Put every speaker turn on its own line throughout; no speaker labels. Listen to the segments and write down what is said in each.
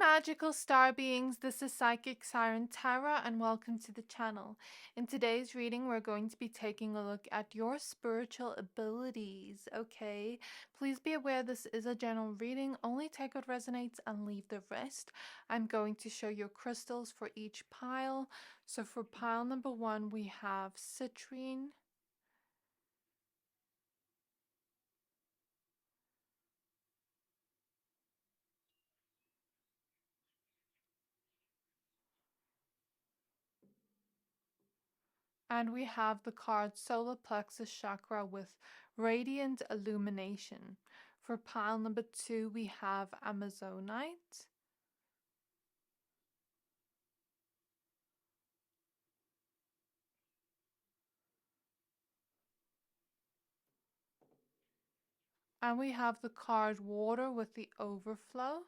magical star beings, this is Psychic Siren Tara and welcome to the channel. In today's reading we're going to be taking a look at your spiritual abilities, okay? Please be aware this is a general reading, only take what resonates and leave the rest. I'm going to show you crystals for each pile. So for pile number 1 we have Citrine, and we have the card Solar Plexus Chakra with Radiant Illumination. For pile number 2, we have Amazonite. And we have the card Water with the Overflow.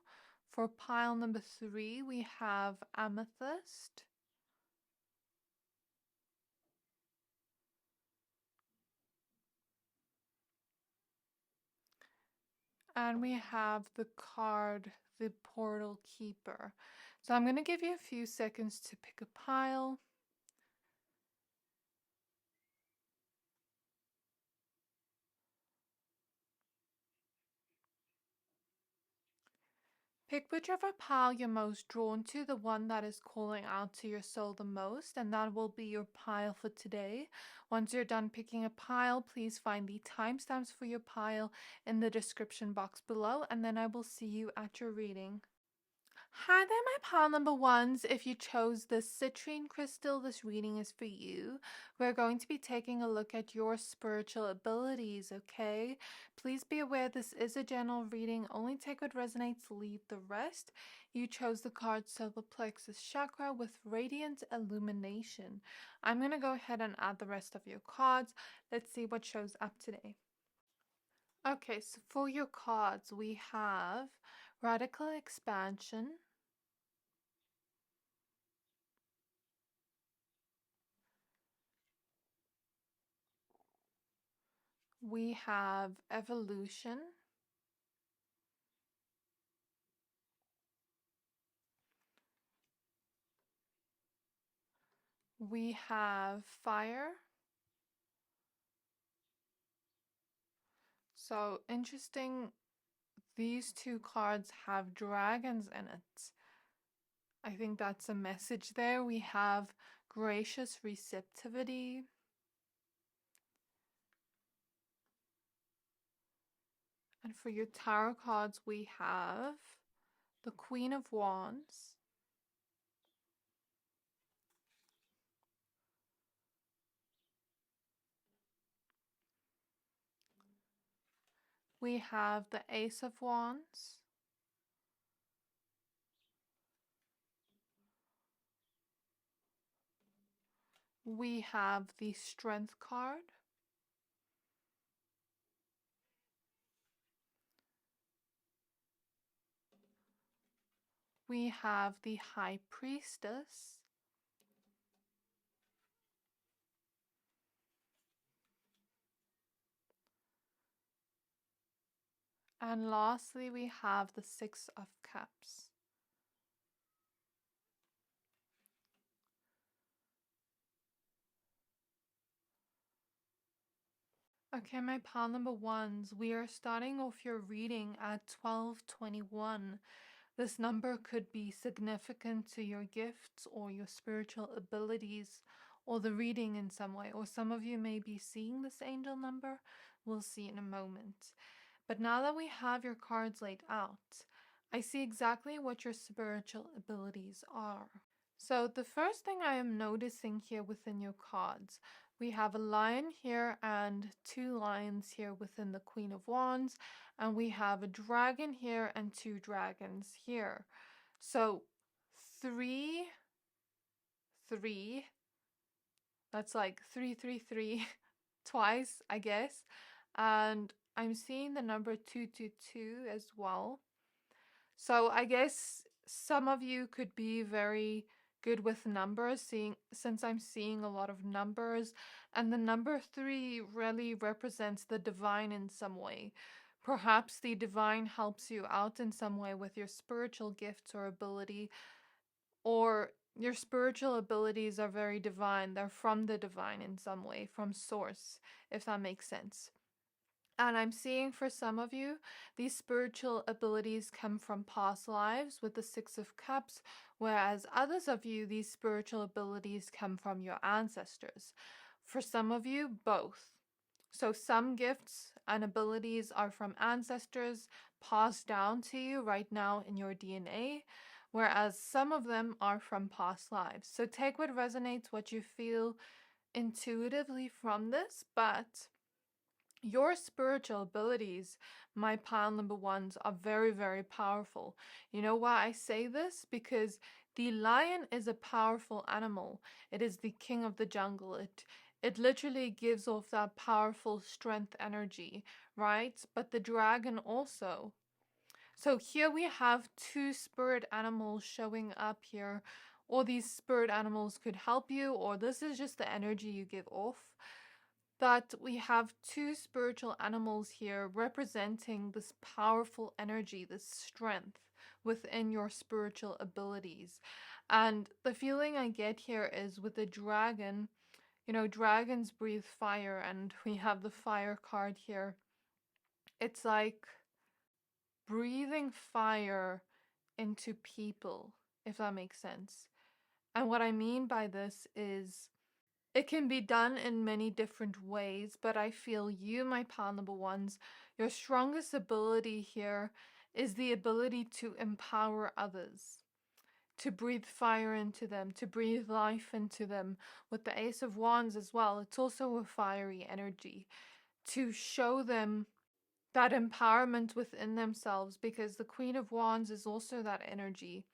For pile number 3, we have Amethyst. And we have the card, the Portal Keeper. So I'm going to give you a few seconds to pick a pile. Pick whichever pile you're most drawn to, the one that is calling out to your soul the most, and that will be your pile for today. Once you're done picking a pile, please find the timestamps for your pile in the description box below, and then I will see you at your reading. Hi there, my pile number ones. If you chose the citrine crystal, this reading is for you. We're going to be taking a look at your spiritual abilities, okay? Please be aware this is a general reading. Only take what resonates, leave the rest. You chose the card Solar Plexus Chakra with Radiant Illumination. I'm going to go ahead and add the rest of your cards. Let's see what shows up today. Okay, so for your cards, we have Radical Expansion, we have Evolution, we have Fire. So interesting, these two cards have dragons in it. I think that's a message there. We have Gracious Receptivity, and for your tarot cards we have the Queen of Wands, we have the Ace of Wands, we have the Strength card, we have the High Priestess, and lastly we have the Six of Cups. Okay, my pile number ones, we are starting off your reading at 1221. This number could be significant to your gifts or your spiritual abilities or the reading in some way, or some of you may be seeing this angel number. We'll see in a moment. But now that we have your cards laid out, I see exactly what your spiritual abilities are. So the first thing I am noticing here within your cards, we have a lion here and two lions here within the Queen of Wands, and we have a dragon here and two dragons here. So three, that's like 333 twice, I guess. And I'm seeing the number 222 as well. So I guess some of you could be very good with numbers, since I'm seeing a lot of numbers, and the number 3 really represents the divine in some way. Perhaps the divine helps you out in some way with your spiritual gifts or ability, or your spiritual abilities are very divine. They're from the divine in some way, from source, if that makes sense. And I'm seeing for some of you, these spiritual abilities come from past lives with the Six of Cups, whereas others of you, these spiritual abilities come from your ancestors. For some of you, both. So some gifts and abilities are from ancestors passed down to you right now in your DNA, whereas some of them are from past lives. So take what resonates, what you feel intuitively from this, but your spiritual abilities, my pile number ones, are very, very powerful. You know why I say this? Because the lion is a powerful animal. It is the king of the jungle. It literally gives off that powerful strength energy, right? But the dragon also. So here we have two spirit animals showing up here. Or these spirit animals could help you, or this is just the energy you give off. But we have two spiritual animals here representing this powerful energy, this strength within your spiritual abilities. And the feeling I get here is with the dragon, you know, dragons breathe fire, and we have the fire card here. It's like breathing fire into people, if that makes sense. And what I mean by this is it can be done in many different ways, but I feel you, my pile number ones, your strongest ability here is the ability to empower others, to breathe fire into them, to breathe life into them. With the Ace of Wands as well, it's also a fiery energy, to show them that empowerment within themselves, because the Queen of Wands is also that energy.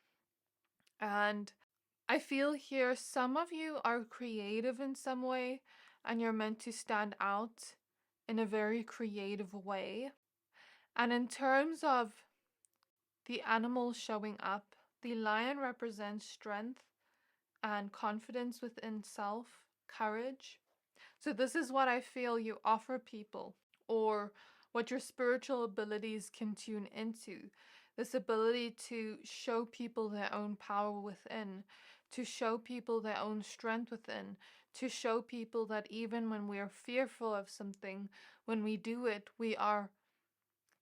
And I feel here some of you are creative in some way, and you're meant to stand out in a very creative way. And in terms of the animals showing up, the lion represents strength and confidence within self, courage. So this is what I feel you offer people, or what your spiritual abilities can tune into. This ability to show people their own power within, to show people their own strength within, to show people that even when we are fearful of something, when we do it, we are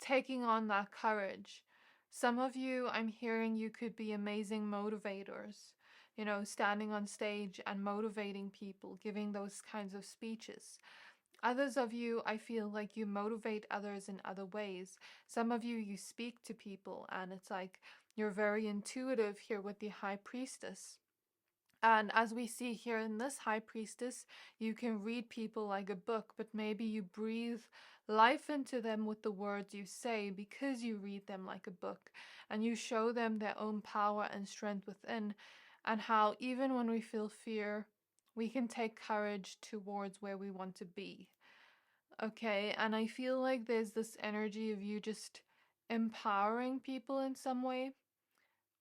taking on that courage. Some of you, I'm hearing you could be amazing motivators, you know, standing on stage and motivating people, giving those kinds of speeches. Others of you, I feel like you motivate others in other ways. Some of you, you speak to people, and it's like you're very intuitive here with the High Priestess. And as we see here in this High Priestess, you can read people like a book, but maybe you breathe life into them with the words you say because you read them like a book, and you show them their own power and strength within, and how even when we feel fear, we can take courage towards where we want to be. Okay, and I feel like there's this energy of you just empowering people in some way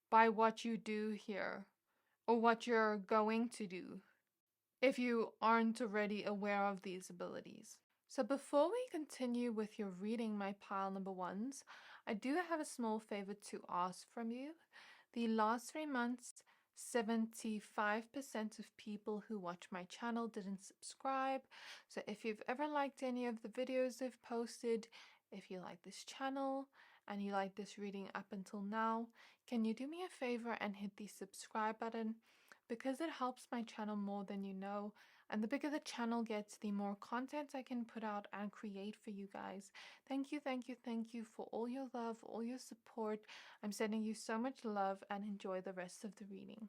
by what you do here, or what you're going to do, if you aren't already aware of these abilities. So before we continue with your reading, my pile number ones, I do have a small favor to ask from you. The last 3 months, 75% of people who watch my channel didn't subscribe. So if you've ever liked any of the videos I've posted, if you like this channel and you like this reading up until now, can you do me a favor and hit the subscribe button? Because it helps my channel more than you know. And the bigger the channel gets, the more content I can put out and create for you guys. Thank you, thank you, thank you for all your love, all your support. I'm sending you so much love, and enjoy the rest of the reading.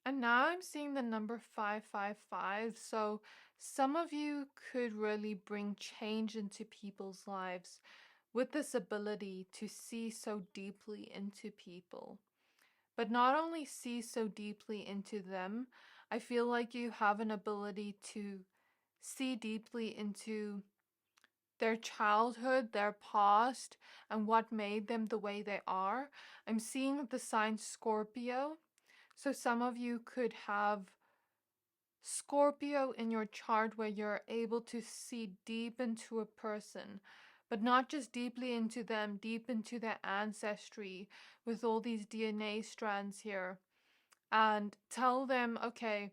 And now I'm seeing the number 555. So some of you could really bring change into people's lives with this ability to see so deeply into people. But not only see so deeply into them, I feel like you have an ability to see deeply into their childhood, their past, and what made them the way they are. I'm seeing the sign Scorpio. So some of you could have Scorpio in your chart where you're able to see deep into a person, but not just deeply into them, deep into their ancestry with all these DNA strands here, and tell them, okay,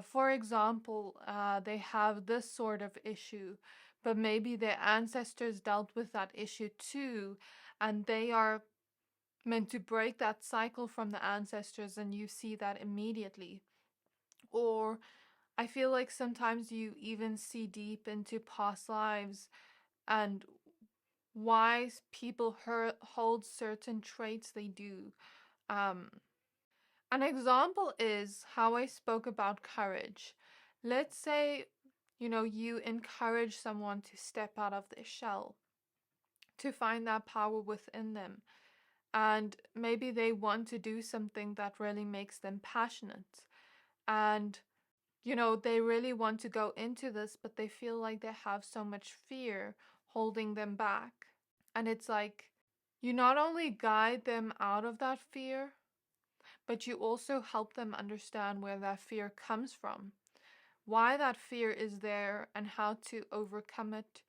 for example, they have this sort of issue, but maybe their ancestors dealt with that issue too, and they are meant to break that cycle from the ancestors, and you see that immediately. Or I feel like sometimes you even see deep into past lives and why people hold certain traits they do. Um, an example is how I spoke about courage. Let's say, you encourage someone to step out of their shell, to find that power within them. And maybe they want to do something that really makes them passionate. And, they really want to go into this, but they feel like they have so much fear holding them back. And it's like, you not only guide them out of that fear, but you also help them understand where that fear comes from, why that fear is there, and how to overcome it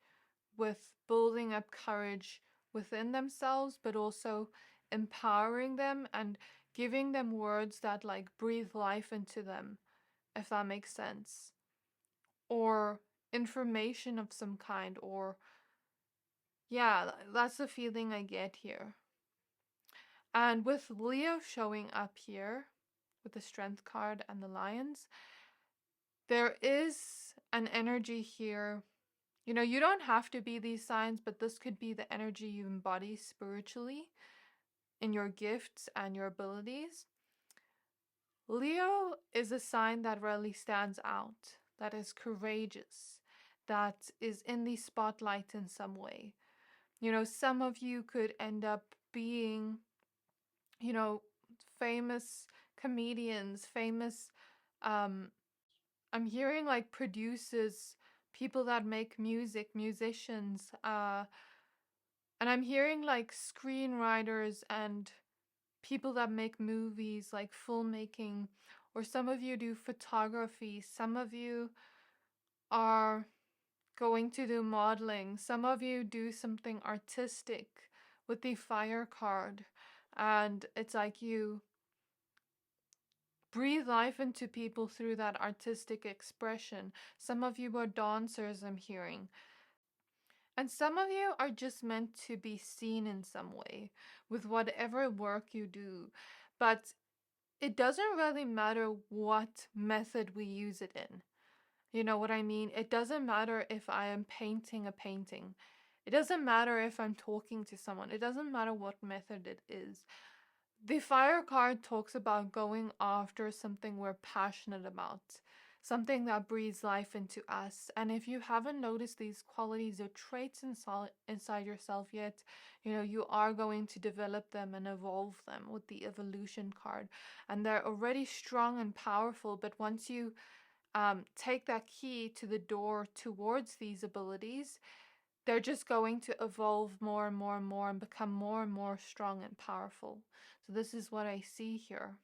with building up courage within themselves, but also empowering them and giving them words that like breathe life into them, if that makes sense. Or information of some kind, or yeah, that's the feeling I get here. And with Leo showing up here with the Strength card and the Lions, there is an energy here. You don't have to be these signs, but this could be the energy you embody spiritually in your gifts and your abilities. Leo is a sign that really stands out, that is courageous, that is in the spotlight in some way. Some of you could end up being, famous comedians, famous, I'm hearing like producers, people that make music, musicians, and I'm hearing like screenwriters and people that make movies, like filmmaking, or some of you do photography, some of you are going to do modeling, some of you do something artistic with the fire card, and it's like you breathe life into people through that artistic expression. Some of you are dancers, I'm hearing. And some of you are just meant to be seen in some way with whatever work you do. But it doesn't really matter what method we use it in. You know what I mean? It doesn't matter if I am painting a painting. It doesn't matter if I'm talking to someone. It doesn't matter what method it is. The fire card talks about going after something we're passionate about, something that breathes life into us. And if you haven't noticed these qualities or traits inside yourself yet, you are going to develop them and evolve them with the evolution card. And they're already strong and powerful, but once you take that key to the door towards these abilities, they're just going to evolve more and more and more and become more and more strong and powerful. So this is what I see here.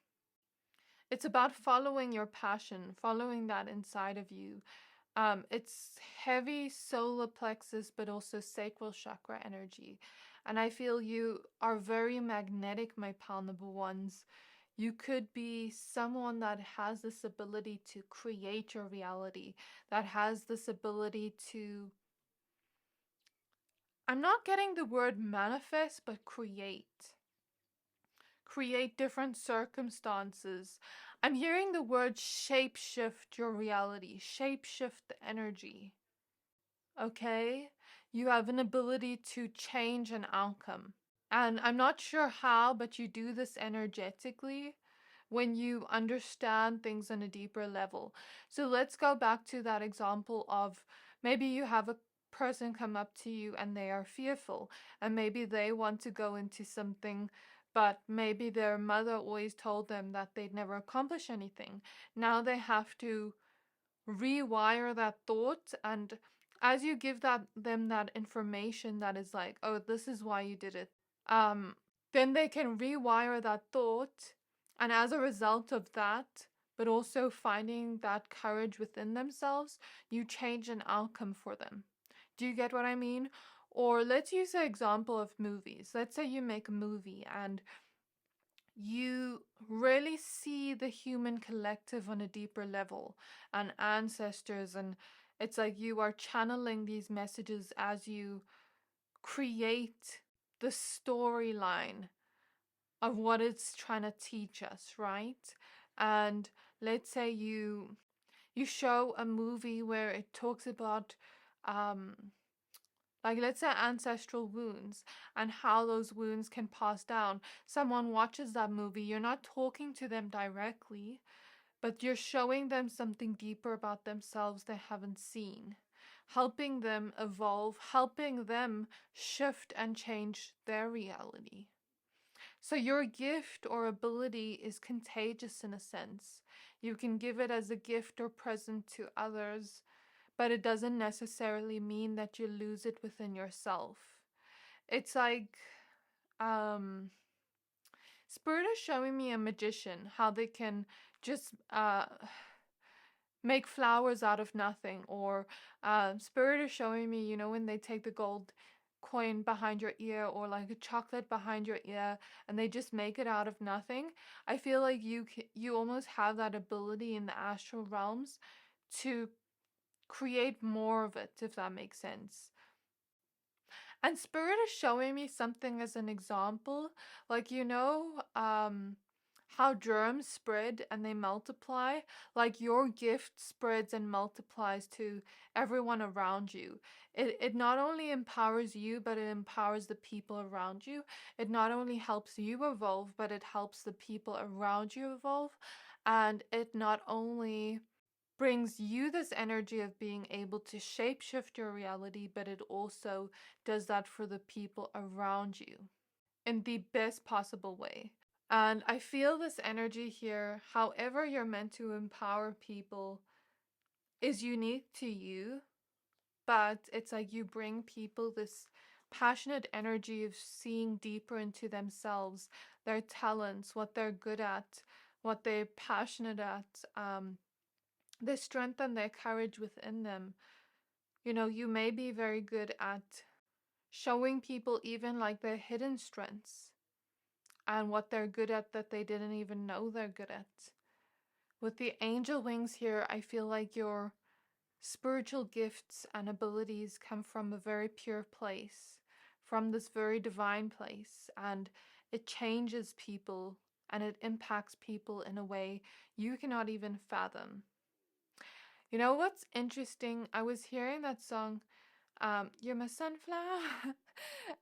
It's about following your passion, following that inside of you. It's heavy solar plexus, but also sacral chakra energy. And I feel you are very magnetic, my pal number ones. You could be someone that has this ability to create your reality, that has this ability to, I'm not getting the word manifest, but create. Create different circumstances. I'm hearing the word shapeshift your reality, shapeshift the energy. Okay? You have an ability to change an outcome. And I'm not sure how, but you do this energetically when you understand things on a deeper level. So let's go back to that example of maybe you have a person come up to you and they are fearful, and maybe they want to go into something, but maybe their mother always told them that they'd never accomplish anything. Now they have to rewire that thought, and as you give them that information that is like, oh, this is why you did it, um, then they can rewire that thought. And as a result of that, but also finding that courage within themselves, you change an outcome for them. Do you get what I mean? Or let's use an example of movies. Let's say you make a movie and you really see the human collective on a deeper level and ancestors, and it's like you are channeling these messages as you create the storyline of what it's trying to teach us, right? And let's say you show a movie where it talks about um like let's say ancestral wounds and how those wounds can pass down. Someone watches that movie, you're not talking to them directly, but you're showing them something deeper about themselves they haven't seen, helping them evolve, helping them shift and change their reality. So your gift or ability is contagious in a sense. You can give it as a gift or present to others, but it doesn't necessarily mean that you lose it within yourself. It's like um Spirit is showing me a magician, how they can just make flowers out of nothing. Or Spirit is showing me, you know, when they take the gold coin behind your ear or like a chocolate behind your ear and they just make it out of nothing. I feel like you almost have that ability in the astral realms to create more of it, if that makes sense. And Spirit is showing me something as an example. Like, you know, how germs spread and they multiply? Like, your gift spreads and multiplies to everyone around you. It not only empowers you, but it empowers the people around you. It not only helps you evolve, but it helps the people around you evolve. And it not only brings you this energy of being able to shapeshift your reality, but it also does that for the people around you in the best possible way. And I feel this energy here, however, you're meant to empower people, is unique to you, but it's like you bring people this passionate energy of seeing deeper into themselves, their talents, what they're good at, what they're passionate at, they strengthen their courage within them. You know, you may be very good at showing people even like their hidden strengths and what they're good at that they didn't even know they're good at. With the angel wings here, I feel like your spiritual gifts and abilities come from a very pure place, from this very divine place, and it changes people and it impacts people in a way you cannot even fathom. You know what's interesting? I was hearing that song, You're My Sunflower,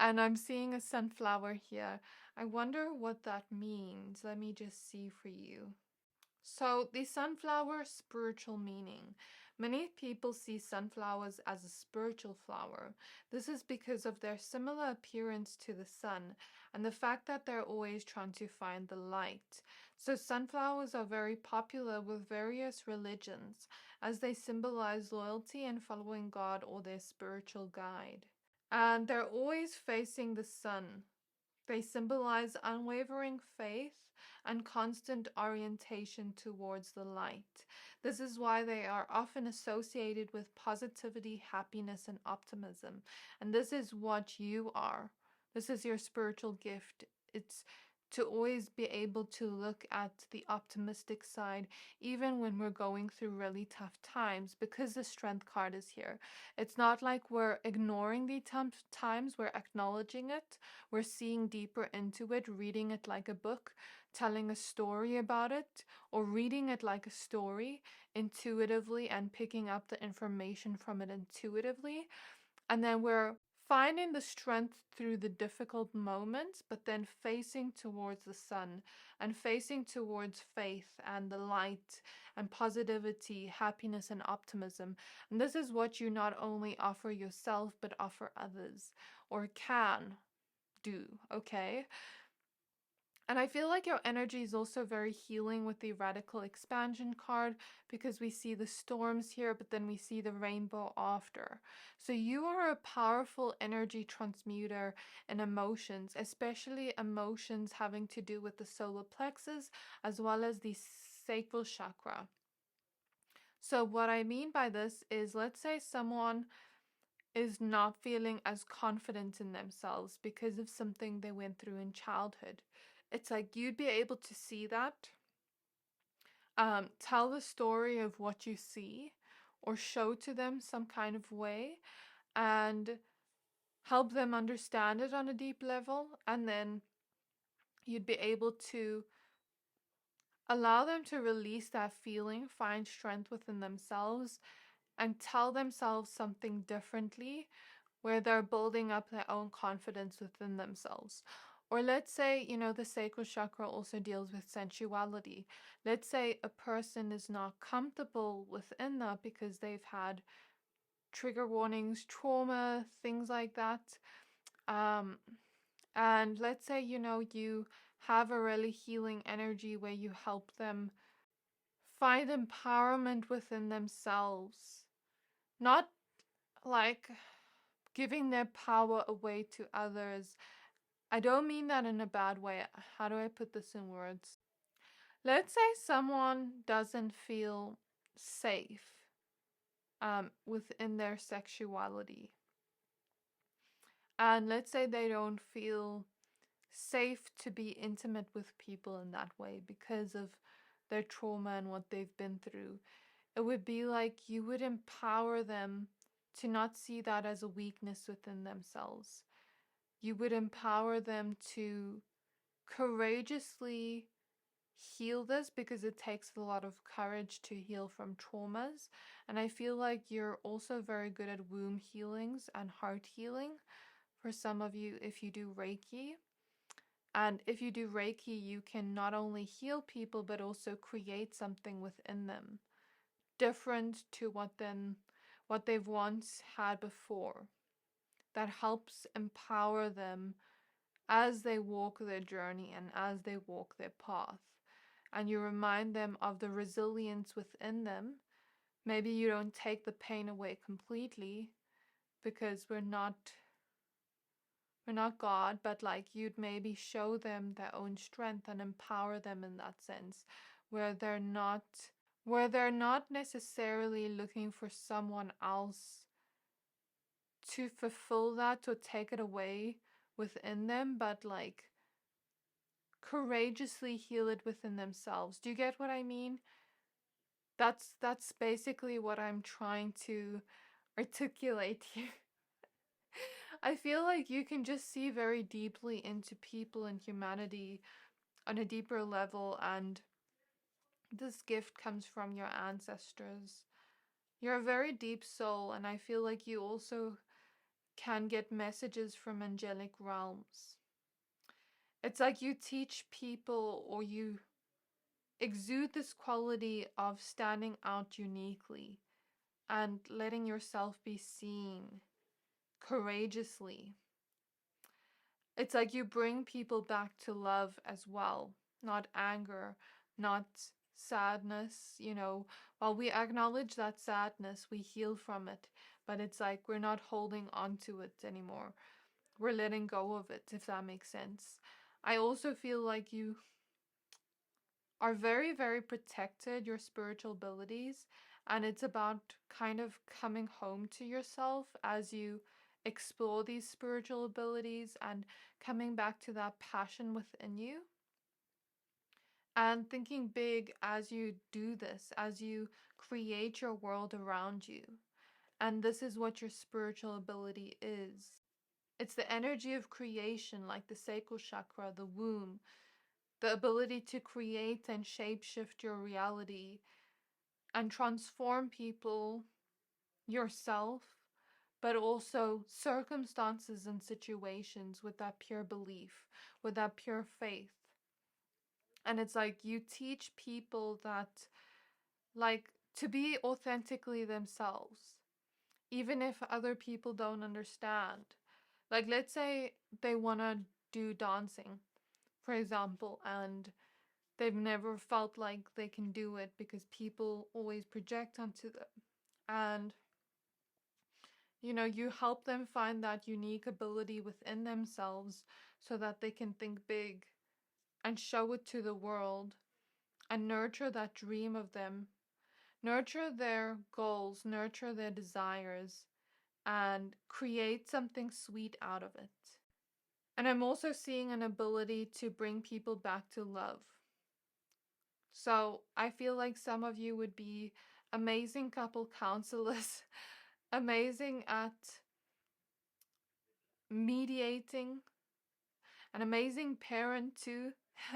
and I'm seeing a sunflower here. I wonder what that means. Let me just see for you. So, the sunflower spiritual meaning. Many people see sunflowers as a spiritual flower. This is because of their similar appearance to the sun and the fact that they're always trying to find the light. So, sunflowers are very popular with various religions as they symbolize loyalty and following God or their spiritual guide. And they're always facing the sun. They symbolize unwavering faith and constant orientation towards the light. This is why they are often associated with positivity, happiness, and optimism. And this is what you are. This is your spiritual gift. It's to always be able to look at the optimistic side, even when we're going through really tough times, because the strength card is here. It's not like we're ignoring the tough times, we're acknowledging it. We're seeing deeper into it, reading it like a book, telling a story about it, or reading it like a story intuitively and picking up the information from it intuitively. And then we're finding the strength through the difficult moments, but then facing towards the sun and facing towards faith and the light and positivity, happiness, and optimism. And this is what you not only offer yourself, but offer others, or can do, okay? And I feel like your energy is also very healing with the radical expansion card, because we see the storms here, but then we see the rainbow after. So you are a powerful energy transmuter in emotions, especially emotions having to do with the solar plexus as well as the sacral chakra. So what I mean by this is, let's say someone is not feeling as confident in themselves because of something they went through in childhood. It's like you'd be able to see that, tell the story of what you see, or show to them some kind of way, and help them understand it on a deep level, and then you'd be able to allow them to release that feeling, find strength within themselves, and tell themselves something differently where they're building up their own confidence within themselves. Or let's say, the sacral chakra also deals with sensuality. Let's say a person is not comfortable within that because they've had trigger warnings, trauma, things like that. And let's say, you have a really healing energy where you help them find empowerment within themselves. Not like giving their power away to others. I don't mean that in a bad way. How do I put this in words? Let's say someone doesn't feel safe within their sexuality. And let's say they don't feel safe to be intimate with people in that way because of their trauma and what they've been through. It would be like you would empower them to not see that as a weakness within themselves. You would empower them to courageously heal this, because it takes a lot of courage to heal from traumas. And I feel like you're also very good at womb healings and heart healing for some of you if you do Reiki. And if you do Reiki, you can not only heal people but also create something within them different to what they've once had before, that helps empower them as they walk their journey and as they walk their path. And you remind them of the resilience within them. Maybe you don't take the pain away completely, because we're not God, but like you'd maybe show them their own strength and empower them in that sense, where they're not necessarily looking for someone else to fulfill that or take it away within them, but like courageously heal it within themselves. Do you get what I mean? That's basically what I'm trying to articulate here. I feel like you can just see very deeply into people and humanity on a deeper level, and this gift comes from your ancestors. You're a very deep soul, and I feel like you also can get messages from angelic realms. It's like you teach people, or you exude this quality of standing out uniquely and letting yourself be seen courageously. It's like you bring people back to love as well, not anger, not sadness. While we acknowledge that sadness, we heal from it, but it's like we're not holding on to it anymore. We're letting go of it, if that makes sense. I also feel like you are very, very protected, your spiritual abilities, and it's about kind of coming home to yourself as you explore these spiritual abilities and coming back to that passion within you, and thinking big as you do this, as you create your world around you. And this is what your spiritual ability is. It's the energy of creation, like the sacral chakra, the womb, the ability to create and shapeshift your reality and transform people, yourself, but also circumstances and situations with that pure belief, with that pure faith. And it's like you teach people that, like, to be authentically themselves, even if other people don't understand. Like, let's say they want to do dancing, for example, and they've never felt like they can do it because people always project onto them. And, you help them find that unique ability within themselves so that they can think big and show it to the world and nurture that dream of them. Nurture their goals, nurture their desires, and create something sweet out of it. And I'm also seeing an ability to bring people back to love. So I feel like some of you would be amazing couple counselors, amazing at mediating, an amazing parent too,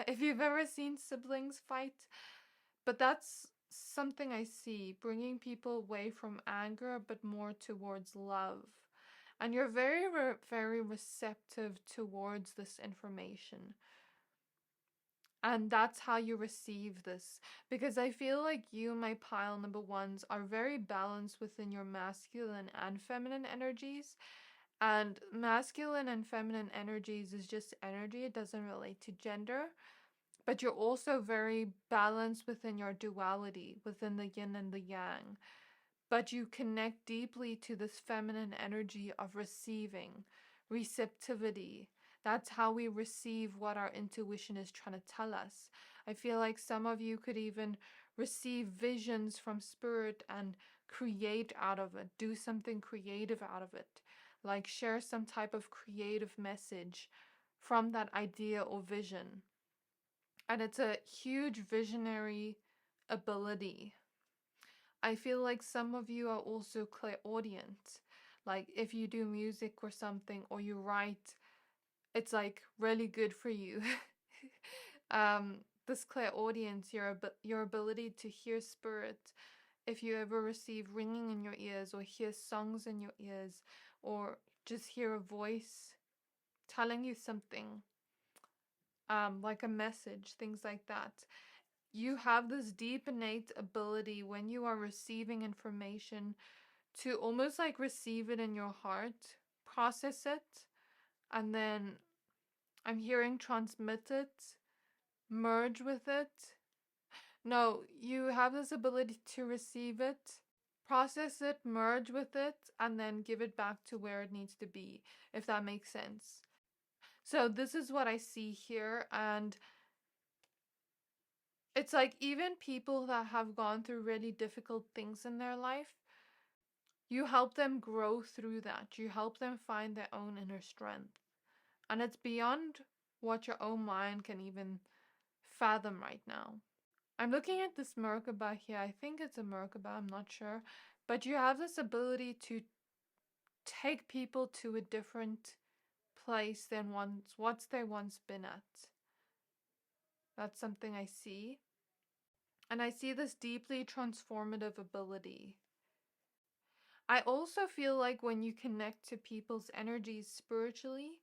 if you've ever seen siblings fight. But that's something I see, bringing people away from anger, but more towards love. And you're very, very receptive towards this information. And that's how you receive this. Because I feel like you, my pile number ones, are very balanced within your masculine and feminine energies. And masculine and feminine energies is just energy, it doesn't relate to gender. But you're also very balanced within your duality, within the yin and the yang. But you connect deeply to this feminine energy of receiving, receptivity. That's how we receive what our intuition is trying to tell us. I feel like some of you could even receive visions from spirit and create out of it, do something creative out of it, like share some type of creative message from that idea or vision. And it's a huge visionary ability. I feel like some of you are also clairaudient. Like if you do music or something or you write, it's like really good for you. This clairaudience, your ability to hear spirit. If you ever receive ringing in your ears or hear songs in your ears or just hear a voice telling you something, like a message, things like that. You have this deep innate ability when you are receiving information to almost like receive it in your heart, process it, and then I'm hearing transmit it, merge with it. No, you have this ability to receive it, process it, merge with it, and then give it back to where it needs to be, if that makes sense. So this is what I see here, and it's like even people that have gone through really difficult things in their life, you help them grow through that. You help them find their own inner strength. And it's beyond what your own mind can even fathom right now. I'm looking at this Merkaba here. I think it's a Merkaba, I'm not sure. But you have this ability to take people to a different place than what they once been at. That's something I see. And I see this deeply transformative ability. I also feel like when you connect to people's energies spiritually,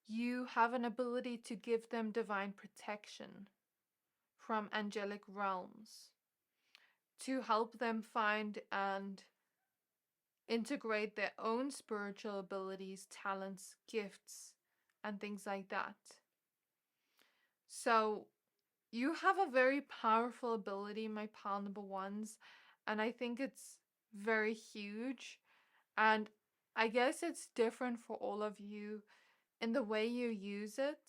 you have an ability to give them divine protection from angelic realms, to help them find and integrate their own spiritual abilities, talents, gifts, and things like that. So you have a very powerful ability, my pal number ones, and I think it's very huge. And I guess it's different for all of you in the way you use it.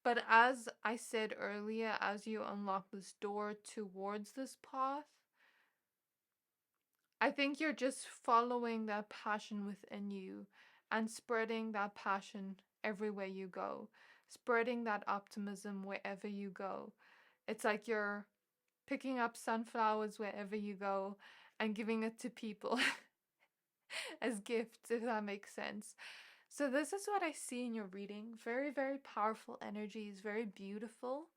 But as I said earlier, as you unlock this door towards this path, I think you're just following that passion within you and spreading that passion everywhere you go, spreading that optimism wherever you go. It's like you're picking up sunflowers wherever you go and giving it to people as gifts, if that makes sense. So this is what I see in your reading. Very, very powerful energies, very beautiful.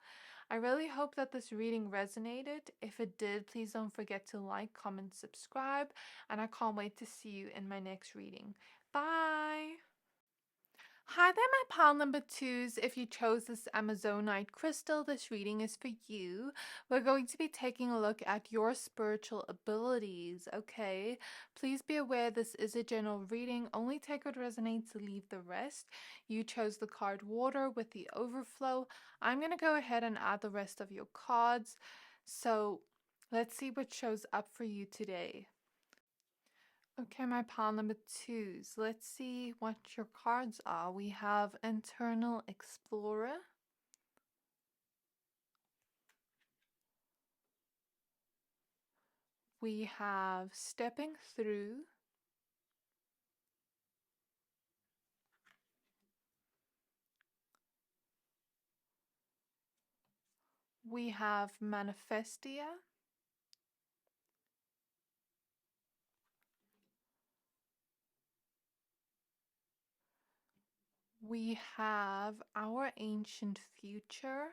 I really hope that this reading resonated. If it did, please don't forget to like, comment, subscribe, and I can't wait to see you in my next reading. Bye! Hi there, my pile number twos. If you chose this Amazonite crystal, this reading is for you. We're going to be taking a look at your spiritual abilities, okay? Please be aware this is a general reading. Only take what resonates, leave the rest. You chose the card Water with the overflow. I'm going to go ahead and add the rest of your cards. So let's see what shows up for you today. Okay, my pile number twos. Let's see what your cards are. We have Internal Explorer. We have Stepping Through. We have Manifestia. We have Our Ancient Future.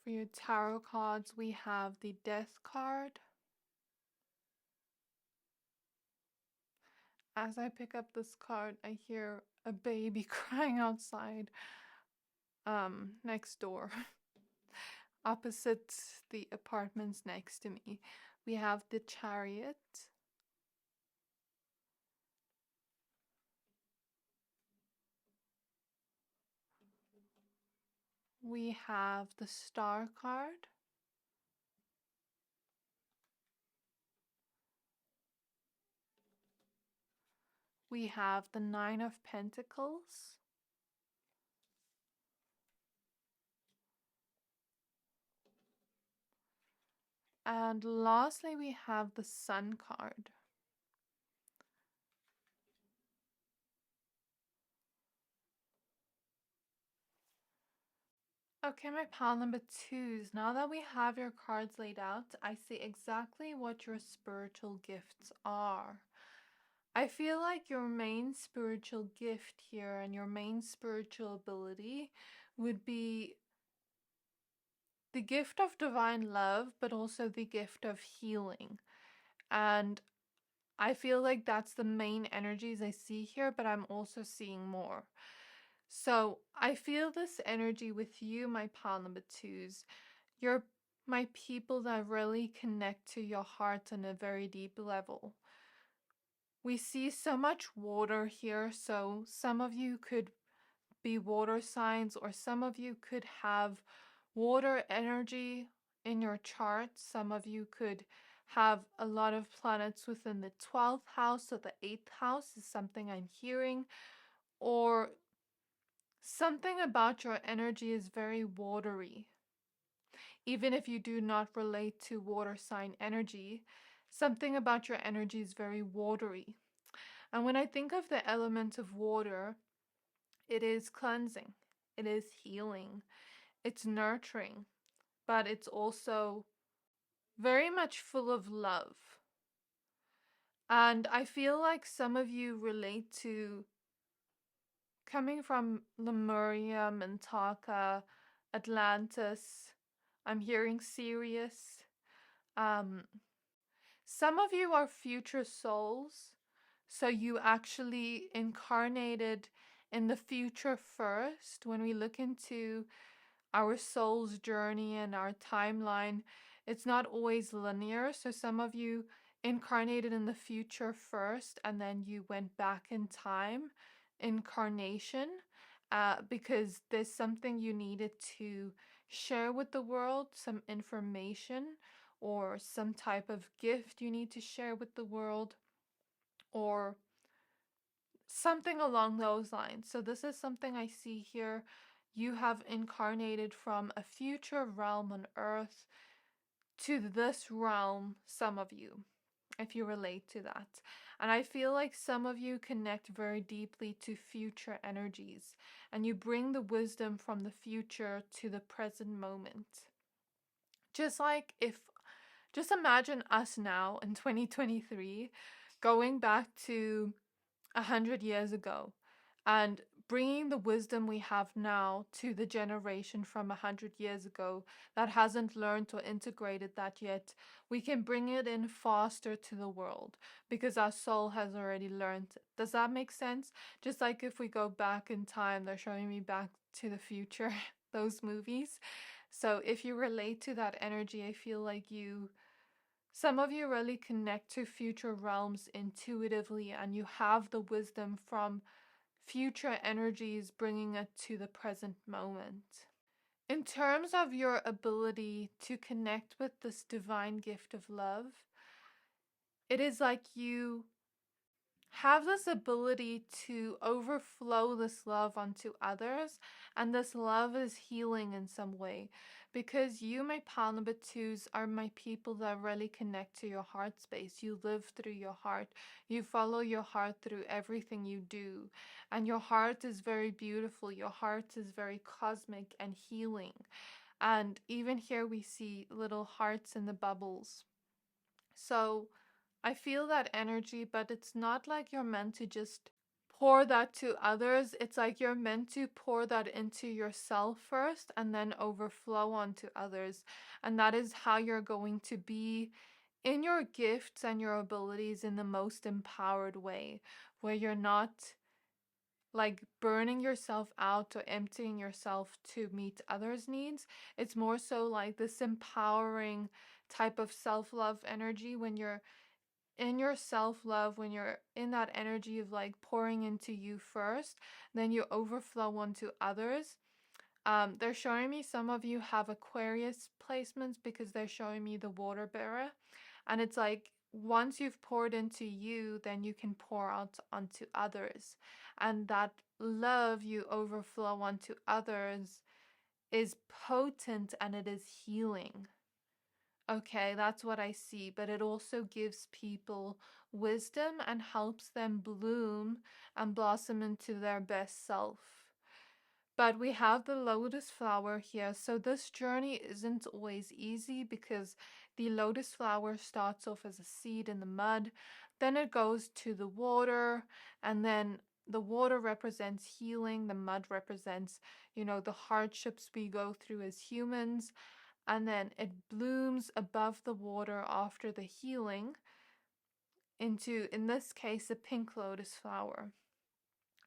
For your tarot cards, we have the Death card. As I pick up this card, I hear a baby crying outside, next door, opposite the apartments next to me. We have the Chariot. We have the Star card. We have the Nine of Pentacles. And lastly, we have the Sun card. Okay, my pile number 2s. Now that we have your cards laid out, I see exactly what your spiritual gifts are. I feel like your main spiritual gift here and your main spiritual ability would be the gift of divine love, but also the gift of healing. And I feel like that's the main energies I see here, but I'm also seeing more. So I feel this energy with you, my pile number 2s. You're my people that really connect to your heart on a very deep level. We see so much water here, so some of you could be water signs, or some of you could have water energy in your chart. Some of you could have a lot of planets within the 12th house, or the 8th house is something I'm hearing, or something about your energy is very watery. Even if you do not relate to water sign energy, something about your energy is very watery. And when I think of the element of water, it is cleansing, it is healing, it's nurturing, but it's also very much full of love. And I feel like some of you relate to coming from Lemuria, Mintaka, Atlantis. I'm hearing Sirius. Some of you are future souls, so you actually incarnated in the future first. When we look into our soul's journey and our timeline, it's not always linear. So some of you incarnated in the future first, and then you went back in time, incarnation, because there's something you needed to share with the world, some information, or some type of gift you need to share with the world, or something along those lines. So this is something I see here. You have incarnated from a future realm on Earth to this realm, some of you, if you relate to that. And I feel like some of you connect very deeply to future energies, and you bring the wisdom from the future to the present moment. Just imagine us now in 2023 going back to 100 years ago and bringing the wisdom we have now to the generation from 100 years ago that hasn't learned or integrated that yet. We can bring it in faster to the world because our soul has already learned it. Does that make sense? Just like if we go back in time, they're showing me Back to the Future, those movies. So if you relate to that energy, I feel like some of you really connect to future realms intuitively, and you have the wisdom from future energies bringing it to the present moment. In terms of your ability to connect with this divine gift of love, it is like you have this ability to overflow this love onto others, and this love is healing in some way, because you, my pile number twos, are my people that really connect to your heart space. You live through your heart, you follow your heart through everything you do, and your heart is very beautiful, your heart is very cosmic and healing. And even here we see little hearts in the bubbles. So I feel that energy, but it's not like you're meant to just pour that to others. It's like you're meant to pour that into yourself first and then overflow onto others. And that is how you're going to be in your gifts and your abilities in the most empowered way, where you're not like burning yourself out or emptying yourself to meet others' needs. It's more so like this empowering type of self-love energy. When you're in your self-love, when you're in that energy of like pouring into you first, then you overflow onto others. They're showing me some of you have Aquarius placements because they're showing me the water bearer. And it's like once you've poured into you, then you can pour out onto others. And that love you overflow onto others is potent and it is healing. Okay, that's what I see, but it also gives people wisdom and helps them bloom and blossom into their best self. But we have the lotus flower here, so this journey isn't always easy because the lotus flower starts off as a seed in the mud, then it goes to the water, and then the water represents healing, the mud represents, the hardships we go through as humans, and then it blooms above the water after the healing into, in this case, a pink lotus flower.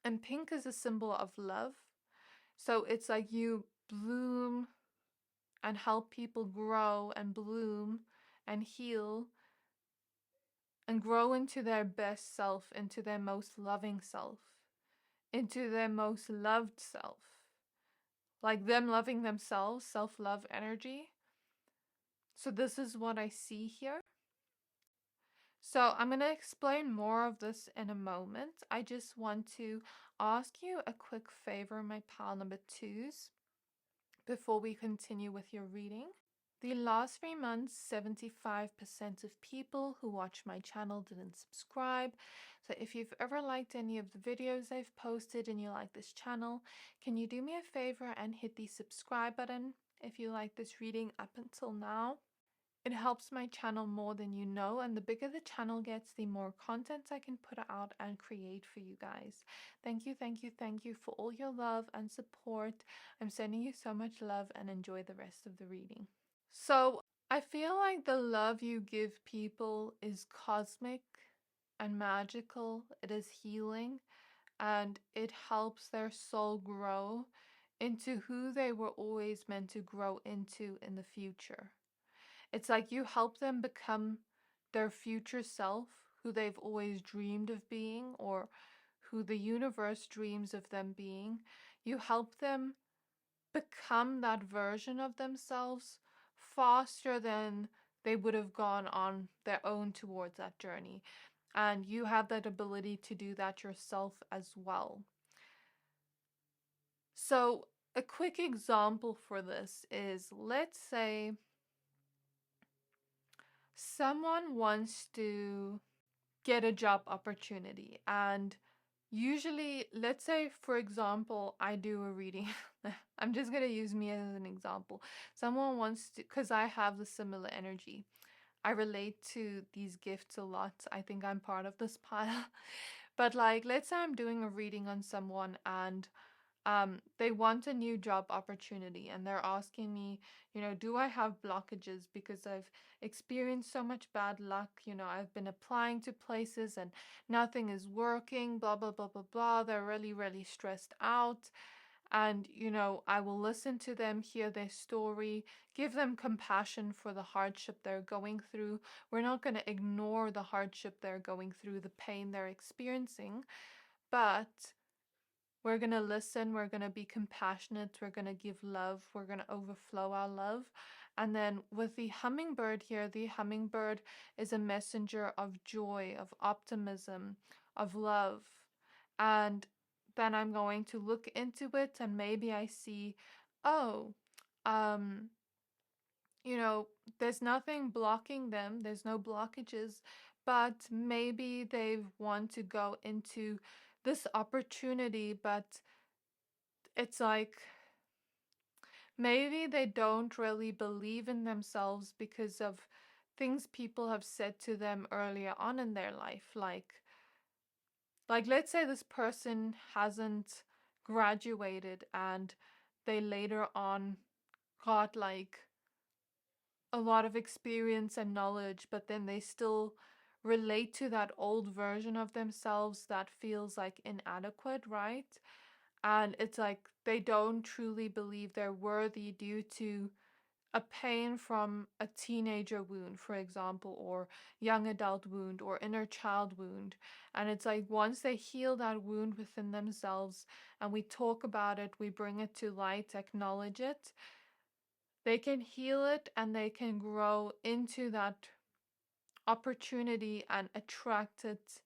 And pink is a symbol of love. So it's like you bloom and help people grow and bloom and heal and grow into their best self, into their most loving self, into their most loved self. Like them loving themselves, self-love energy. So this is what I see here. So I'm going to explain more of this in a moment. I just want to ask you a quick favor, my pile number twos, before we continue with your reading. The last 3 months, 75% of people who watch my channel didn't subscribe. So if you've ever liked any of the videos I've posted and you like this channel, can you do me a favor and hit the subscribe button if you like this reading up until now? It helps my channel more than you know, and the bigger the channel gets, the more content I can put out and create for you guys. Thank you, thank you, thank you for all your love and support. I'm sending you so much love and enjoy the rest of the reading. So I feel like the love you give people is cosmic and magical. It is healing and it helps their soul grow into who they were always meant to grow into in the future. It's like you help them become their future self, who they've always dreamed of being, or who the universe dreams of them being. You help them become that version of themselves faster than they would have gone on their own towards that journey. And you have that ability to do that yourself as well. So a quick example for this is, let's say someone wants to get a job opportunity, and usually, let's say for example I do a reading. I'm just going to use me as an example. Someone wants to, because I have the similar energy, I relate to these gifts a lot. I think I'm part of this pile. But like, let's say I'm doing a reading on someone and they want a new job opportunity and they're asking me, do I have blockages because I've experienced so much bad luck, I've been applying to places and nothing is working, blah, blah, blah, blah, blah. They're really, really stressed out. And, I will listen to them, hear their story, give them compassion for the hardship they're going through. We're not going to ignore the hardship they're going through, the pain they're experiencing, but we're going to listen, we're going to be compassionate, we're going to give love, we're going to overflow our love. And then with the hummingbird here, the hummingbird is a messenger of joy, of optimism, of love. And then I'm going to look into it, and maybe I see, oh, um, you know, there's nothing blocking them, there's no blockages, but maybe they want to go into this opportunity, but it's like maybe they don't really believe in themselves because of things people have said to them earlier on in their life. Like let's say this person hasn't graduated and they later on got like a lot of experience and knowledge, but then they still relate to that old version of themselves that feels like inadequate, right? And it's like they don't truly believe they're worthy due to a pain from a teenager wound, for example, or young adult wound, or inner child wound. And it's like once they heal that wound within themselves and we talk about it, we bring it to light, acknowledge it, they can heal it and they can grow into that opportunity and attract it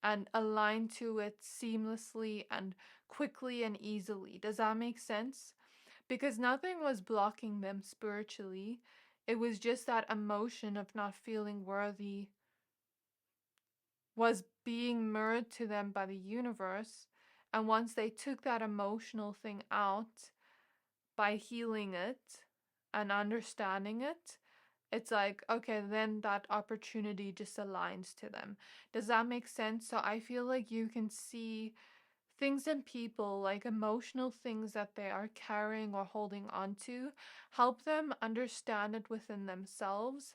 and align to it seamlessly and quickly and easily. Does that make sense? Because nothing was blocking them spiritually. It was just that emotion of not feeling worthy was being mirrored to them by the universe. And once they took that emotional thing out by healing it and understanding it, it's like, okay, then that opportunity just aligns to them. Does that make sense? So I feel like you can see things in people, like emotional things that they are carrying or holding on to, help them understand it within themselves,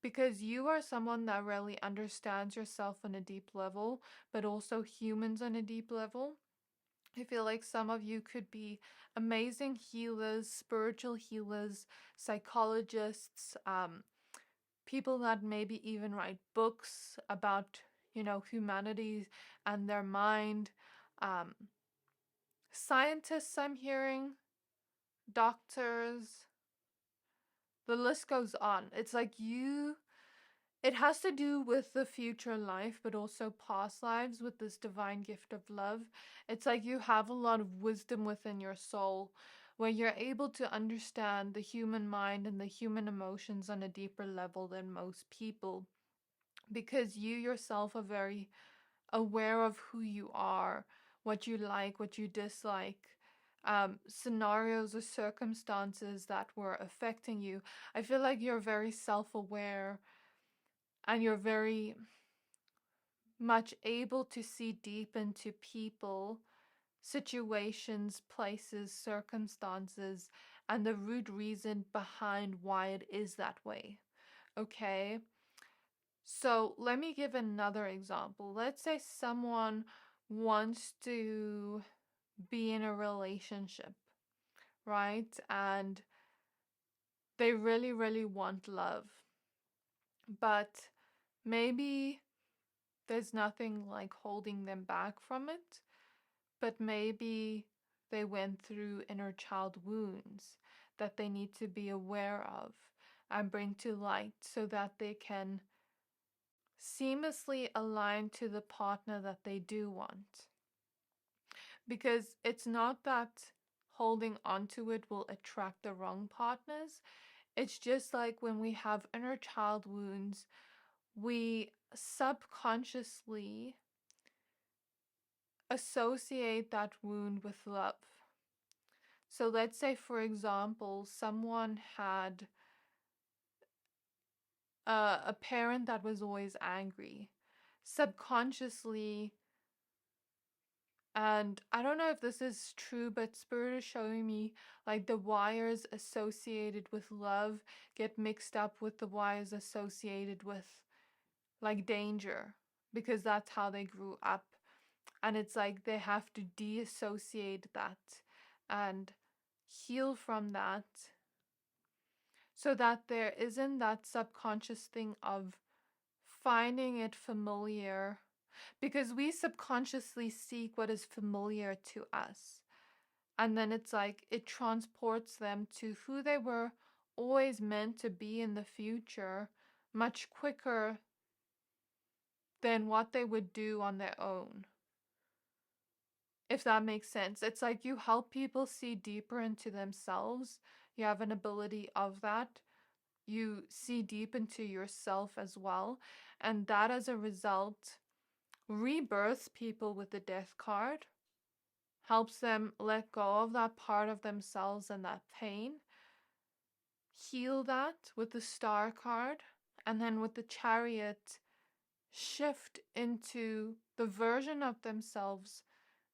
because you are someone that really understands yourself on a deep level, but also humans on a deep level. I feel like some of you could be amazing healers, spiritual healers, psychologists, people that maybe even write books about, humanity and their mind, um, scientists, I'm hearing, doctors, the list goes on. It's like it has to do with the future life, but also past lives with this divine gift of love. It's like you have a lot of wisdom within your soul where you're able to understand the human mind and the human emotions on a deeper level than most people, because you yourself are very aware of who you are, what you like, what you dislike, scenarios or circumstances that were affecting you. I feel like you're very self-aware and you're very much able to see deep into people, situations, places, circumstances, and the root reason behind why it is that way. Okay? So let me give another example. Let's say someone wants to be in a relationship, right? And they really, really want love. But maybe there's nothing like holding them back from it. But maybe they went through inner child wounds that they need to be aware of and bring to light so that they can seamlessly align to the partner that they do want. Because it's not that holding onto it will attract the wrong partners. It's just like when we have inner child wounds, we subconsciously associate that wound with love. So let's say, for example, someone had a parent that was always angry. Subconsciously, and I don't know if this is true, but Spirit is showing me like the wires associated with love get mixed up with the wires associated with like danger, because that's how they grew up. And it's like they have to deassociate that and heal from that so that there isn't that subconscious thing of finding it familiar, because we subconsciously seek what is familiar to us. And then it's like it transports them to who they were always meant to be in the future much quicker than what they would do on their own. If that makes sense. It's like you help people see deeper into themselves. You have an ability of that. You see deep into yourself as well. And that, as a result, rebirths people with the death card, helps them let go of that part of themselves and that pain, heal that with the star card, and then with the chariot, shift into the version of themselves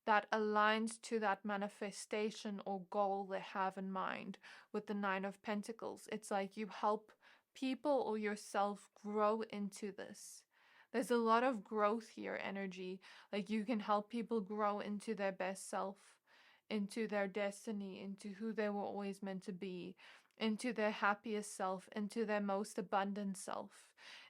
that aligns to that manifestation or goal they have in mind with the Nine of Pentacles. It's like you help people or yourself grow into this. There's a lot of growth here, energy. Like you can help people grow into their best self, into their destiny, into who they were always meant to be, into their happiest self, into their most abundant self,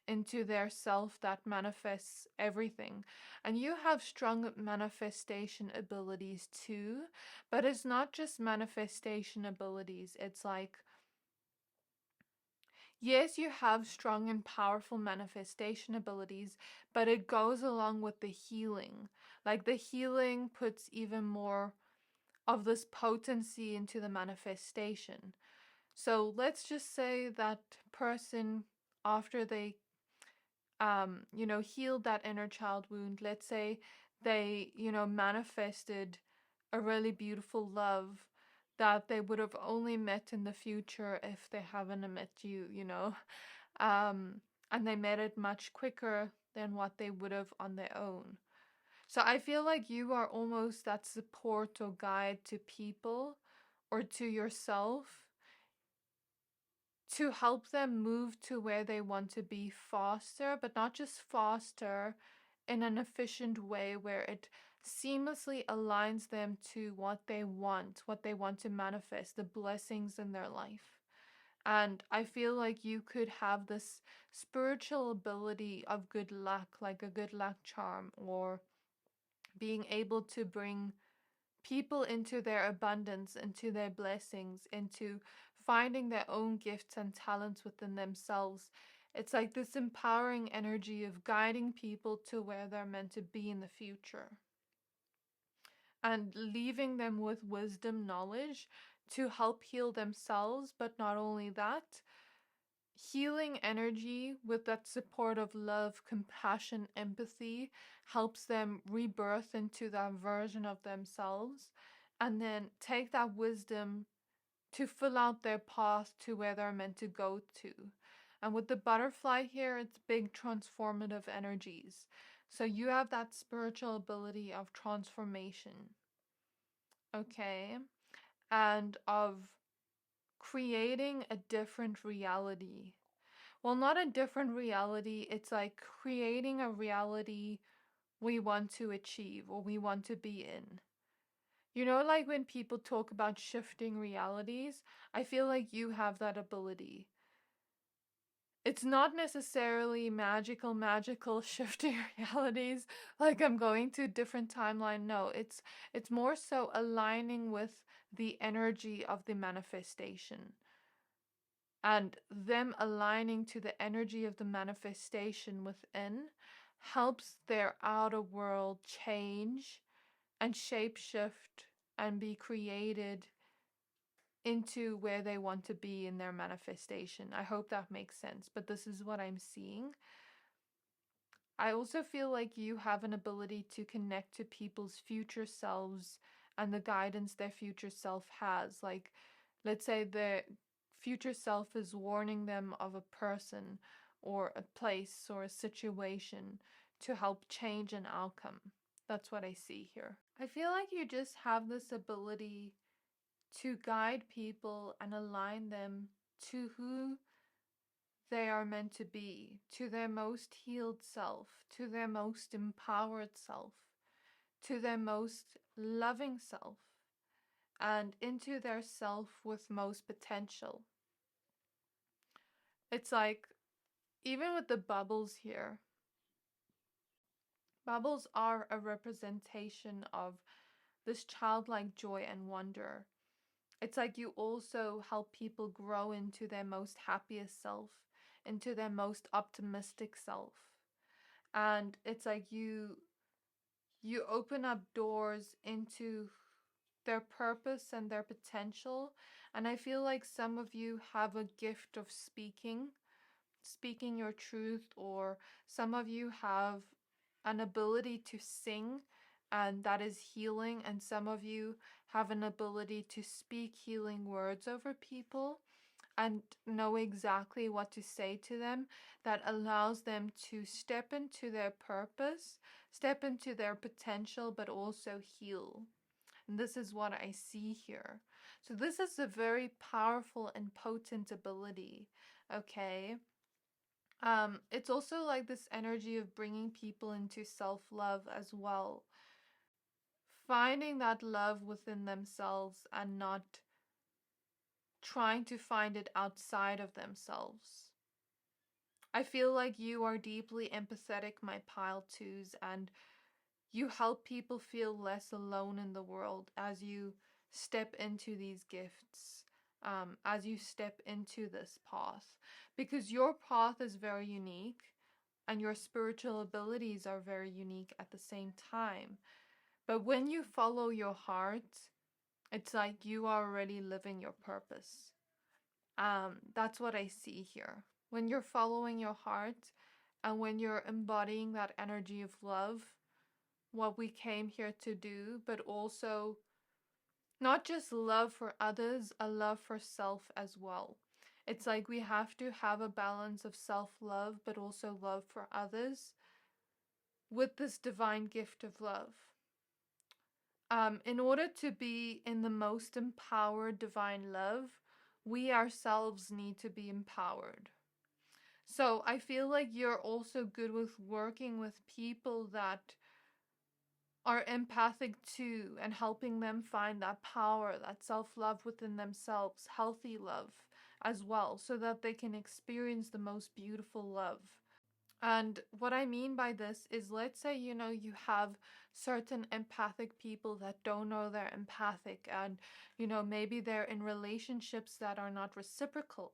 into their self that manifests everything. And you have strong manifestation abilities too, but it's not just manifestation abilities. It's like, yes, you have strong and powerful manifestation abilities, but it goes along with the healing. Like the healing puts even more of this potency into the manifestation. So let's just say that person, after they healed that inner child wound. Let's say they, manifested a really beautiful love that they would have only met in the future if they haven't met you, and they met it much quicker than what they would have on their own. So I feel like you are almost that support or guide to people or to yourself to help them move to where they want to be faster, but not just faster in an efficient way where it seamlessly aligns them to what they want to manifest, the blessings in their life. And I feel like you could have this spiritual ability of good luck, like a good luck charm, or being able to bring people into their abundance, into their blessings, into finding their own gifts and talents within themselves. It's like this empowering energy of guiding people to where they're meant to be in the future and leaving them with wisdom, knowledge to help heal themselves. But not only that, healing energy with that support of love, compassion, empathy helps them rebirth into that version of themselves and then take that wisdom to fill out their path to where they're meant to go to. And with the butterfly here, it's big transformative energies. So you have that spiritual ability of transformation, okay? And of creating a different reality. Well, not a different reality, it's like creating a reality we want to achieve or we want to be in. Like when people talk about shifting realities, I feel like you have that ability. It's not necessarily magical shifting realities, like I'm going to a different timeline. No, it's more so aligning with the energy of the manifestation. And them aligning to the energy of the manifestation within helps their outer world change and shapeshift and be created into where they want to be in their manifestation. I hope that makes sense, but this is what I'm seeing. I also feel like you have an ability to connect to people's future selves and the guidance their future self has. Like, let's say the future self is warning them of a person or a place or a situation to help change an outcome. That's what I see here. I feel like you just have this ability to guide people and align them to who they are meant to be, to their most healed self, to their most empowered self, to their most loving self, and into their self with most potential. It's like, even with the bubbles here, bubbles are a representation of this childlike joy and wonder. It's like you also help people grow into their most happiest self, into their most optimistic self. And it's like you open up doors into their purpose and their potential. And I feel like some of you have a gift of speaking your truth, or some of you have an ability to sing, and that is healing, and some of you have an ability to speak healing words over people and know exactly what to say to them, that allows them to step into their purpose, step into their potential, but also heal. And this is what I see here. So this is a very powerful and potent ability, okay? It's also like this energy of bringing people into self-love as well. Finding that love within themselves and not trying to find it outside of themselves. I feel like you are deeply empathetic, my pile twos, and you help people feel less alone in the world as you step into these gifts, as you step into this path. Because your path is very unique and your spiritual abilities are very unique at the same time. But when you follow your heart, it's like you are already living your purpose. That's what I see here. When you're following your heart and when you're embodying that energy of love, what we came here to do, but also not just love for others, a love for self as well. It's like we have to have a balance of self-love, but also love for others with this divine gift of love. In order to be in the most empowered divine love, we ourselves need to be empowered. So I feel like you're also good with working with people that are empathic too, and helping them find that power, that self-love within themselves, healthy love as well, so that they can experience the most beautiful love. And what I mean by this is, let's say, you have certain empathic people that don't know they're empathic, and, maybe they're in relationships that are not reciprocal.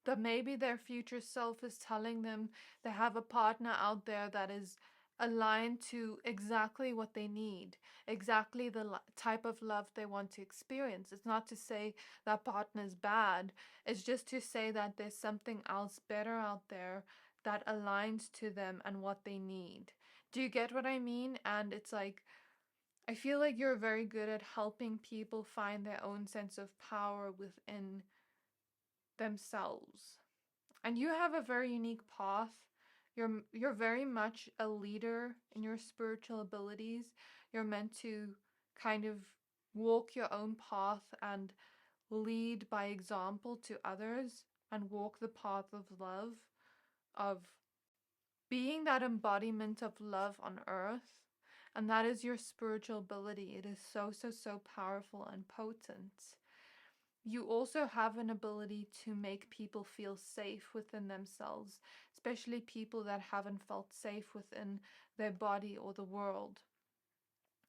But maybe their future self is telling them they have a partner out there that is aligned to exactly what they need, exactly the type of love they want to experience. It's not to say that partner is bad, it's just to say that there's something else better out there that aligns to them and what they need. Do you get what I mean? And it's like, I feel like you're very good at helping people find their own sense of power within themselves. And you have a very unique path. You're very much a leader in your spiritual abilities. You're meant to kind of walk your own path and lead by example to others and walk the path of love, of being that embodiment of love on earth. And that is your spiritual ability. It is so, so, so powerful and potent. You also have an ability to make people feel safe within themselves, especially people that haven't felt safe within their body or the world.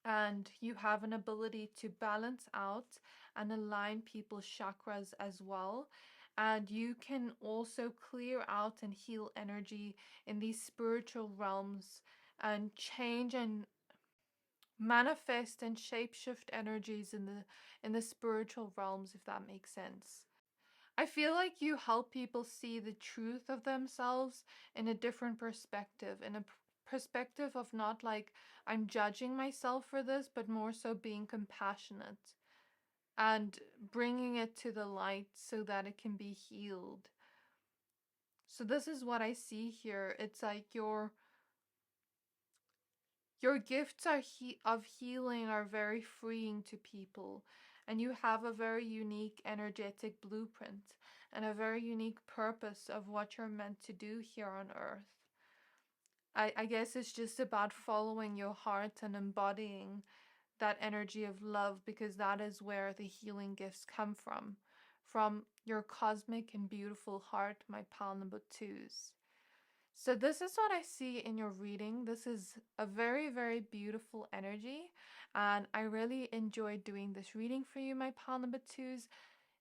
And you have an ability to balance out and align people's chakras as well. And you can also clear out and heal energy in these spiritual realms and change and manifest and shapeshift energies in the spiritual realms, if that makes sense. I feel like you help people see the truth of themselves in a different perspective, in a perspective of not like I'm judging myself for this, but more so being compassionate and bringing it to the light so that it can be healed. So this is what I see here. It's like your gifts of healing are very freeing to people, and you have a very unique energetic blueprint and a very unique purpose of what you're meant to do here on earth. I guess it's just about following your heart and embodying that energy of love, because that is where the healing gifts come from your cosmic and beautiful heart, my pal number twos. So this is what I see in your reading. This is a very, very beautiful energy, and I really enjoyed doing this reading for you, my pal number twos.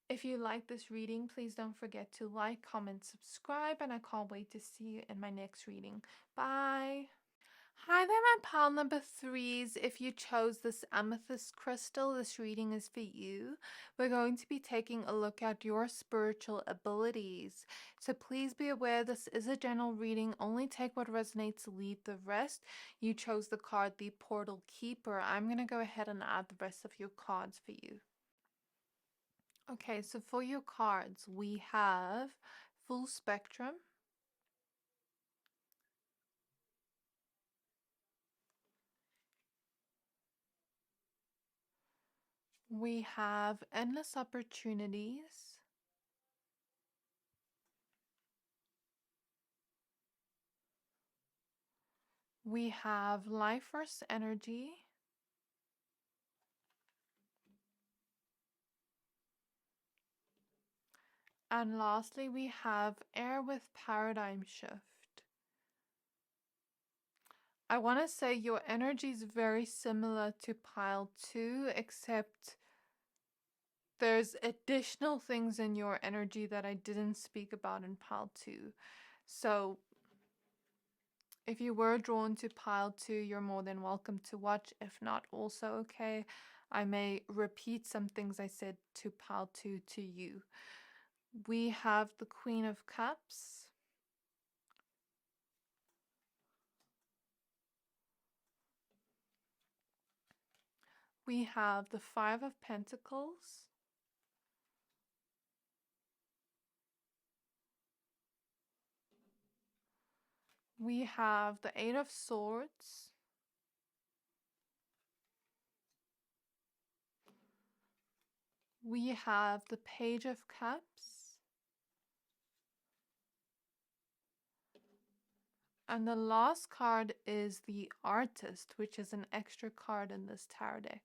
If you like this reading, please don't forget to like, comment, subscribe, and I can't wait to see you in my next reading. Bye! Hi there, my pal number threes. If you chose this amethyst crystal, this reading is for you. We're going to be taking a look at your spiritual abilities. So please be aware this is a general reading. Only take what resonates, leave the rest. You chose the card, the Portal Keeper. I'm going to go ahead and add the rest of your cards for you. Okay, so for your cards, we have Full Spectrum. We have Endless Opportunities. We have Life Force Energy. And lastly, we have Air with Paradigm Shift. I want to say your energy is very similar to pile 2, except there's additional things in your energy that I didn't speak about in pile 2. So if you were drawn to pile 2, you're more than welcome to watch. If not, also okay. I may repeat some things I said to pile 2 to you. We have the Queen of Cups. We have the Five of Pentacles. We have the Eight of Swords. We have the Page of Cups. And the last card is the Artist, which is an extra card in this tarot deck.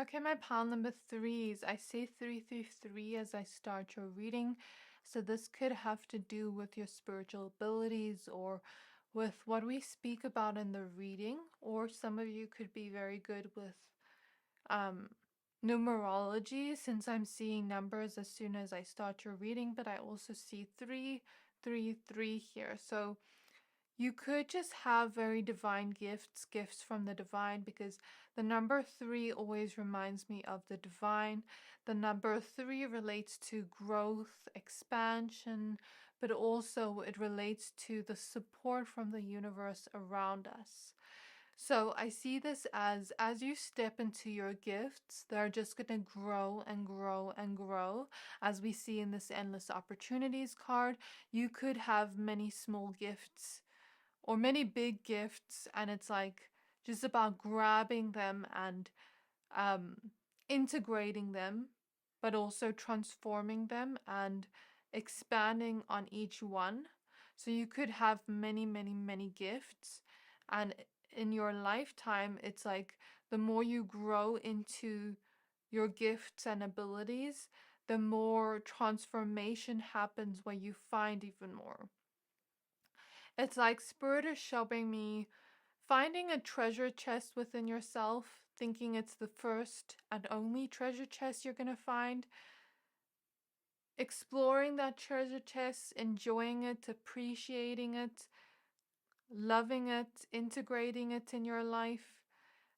Okay, my pile number threes. I say 333 as I start your reading. So this could have to do with your spiritual abilities or with what we speak about in the reading. Or some of you could be very good with numerology, since I'm seeing numbers as soon as I start your reading, but I also see 333 here. So you could just have very divine gifts from the divine, because the number 3 always reminds me of the divine. The number 3 relates to growth, expansion, but also it relates to the support from the universe around us. So I see this as you step into your gifts, they're just going to grow and grow and grow. As we see in this Endless Opportunities card, you could have many small gifts or many big gifts, and it's like just about grabbing them and integrating them, but also transforming them and expanding on each one. So you could have many, many, many gifts, and in your lifetime, it's like the more you grow into your gifts and abilities, the more transformation happens where you find even more. It's like Spirit is showing me finding a treasure chest within yourself, thinking it's the first and only treasure chest you're going to find. Exploring that treasure chest, enjoying it, appreciating it, loving it, integrating it in your life.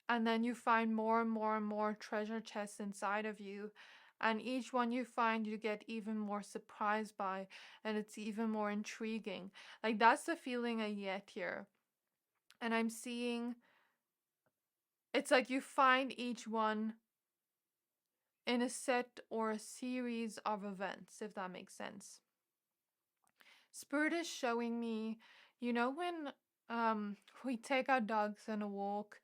And then you find more and more and more treasure chests inside of you. And each one you find, you get even more surprised by, and it's even more intriguing. Like, that's the feeling I get here. And I'm seeing, it's like you find each one in a set or a series of events, if that makes sense. Spirit is showing me, when we take our dogs on a walk,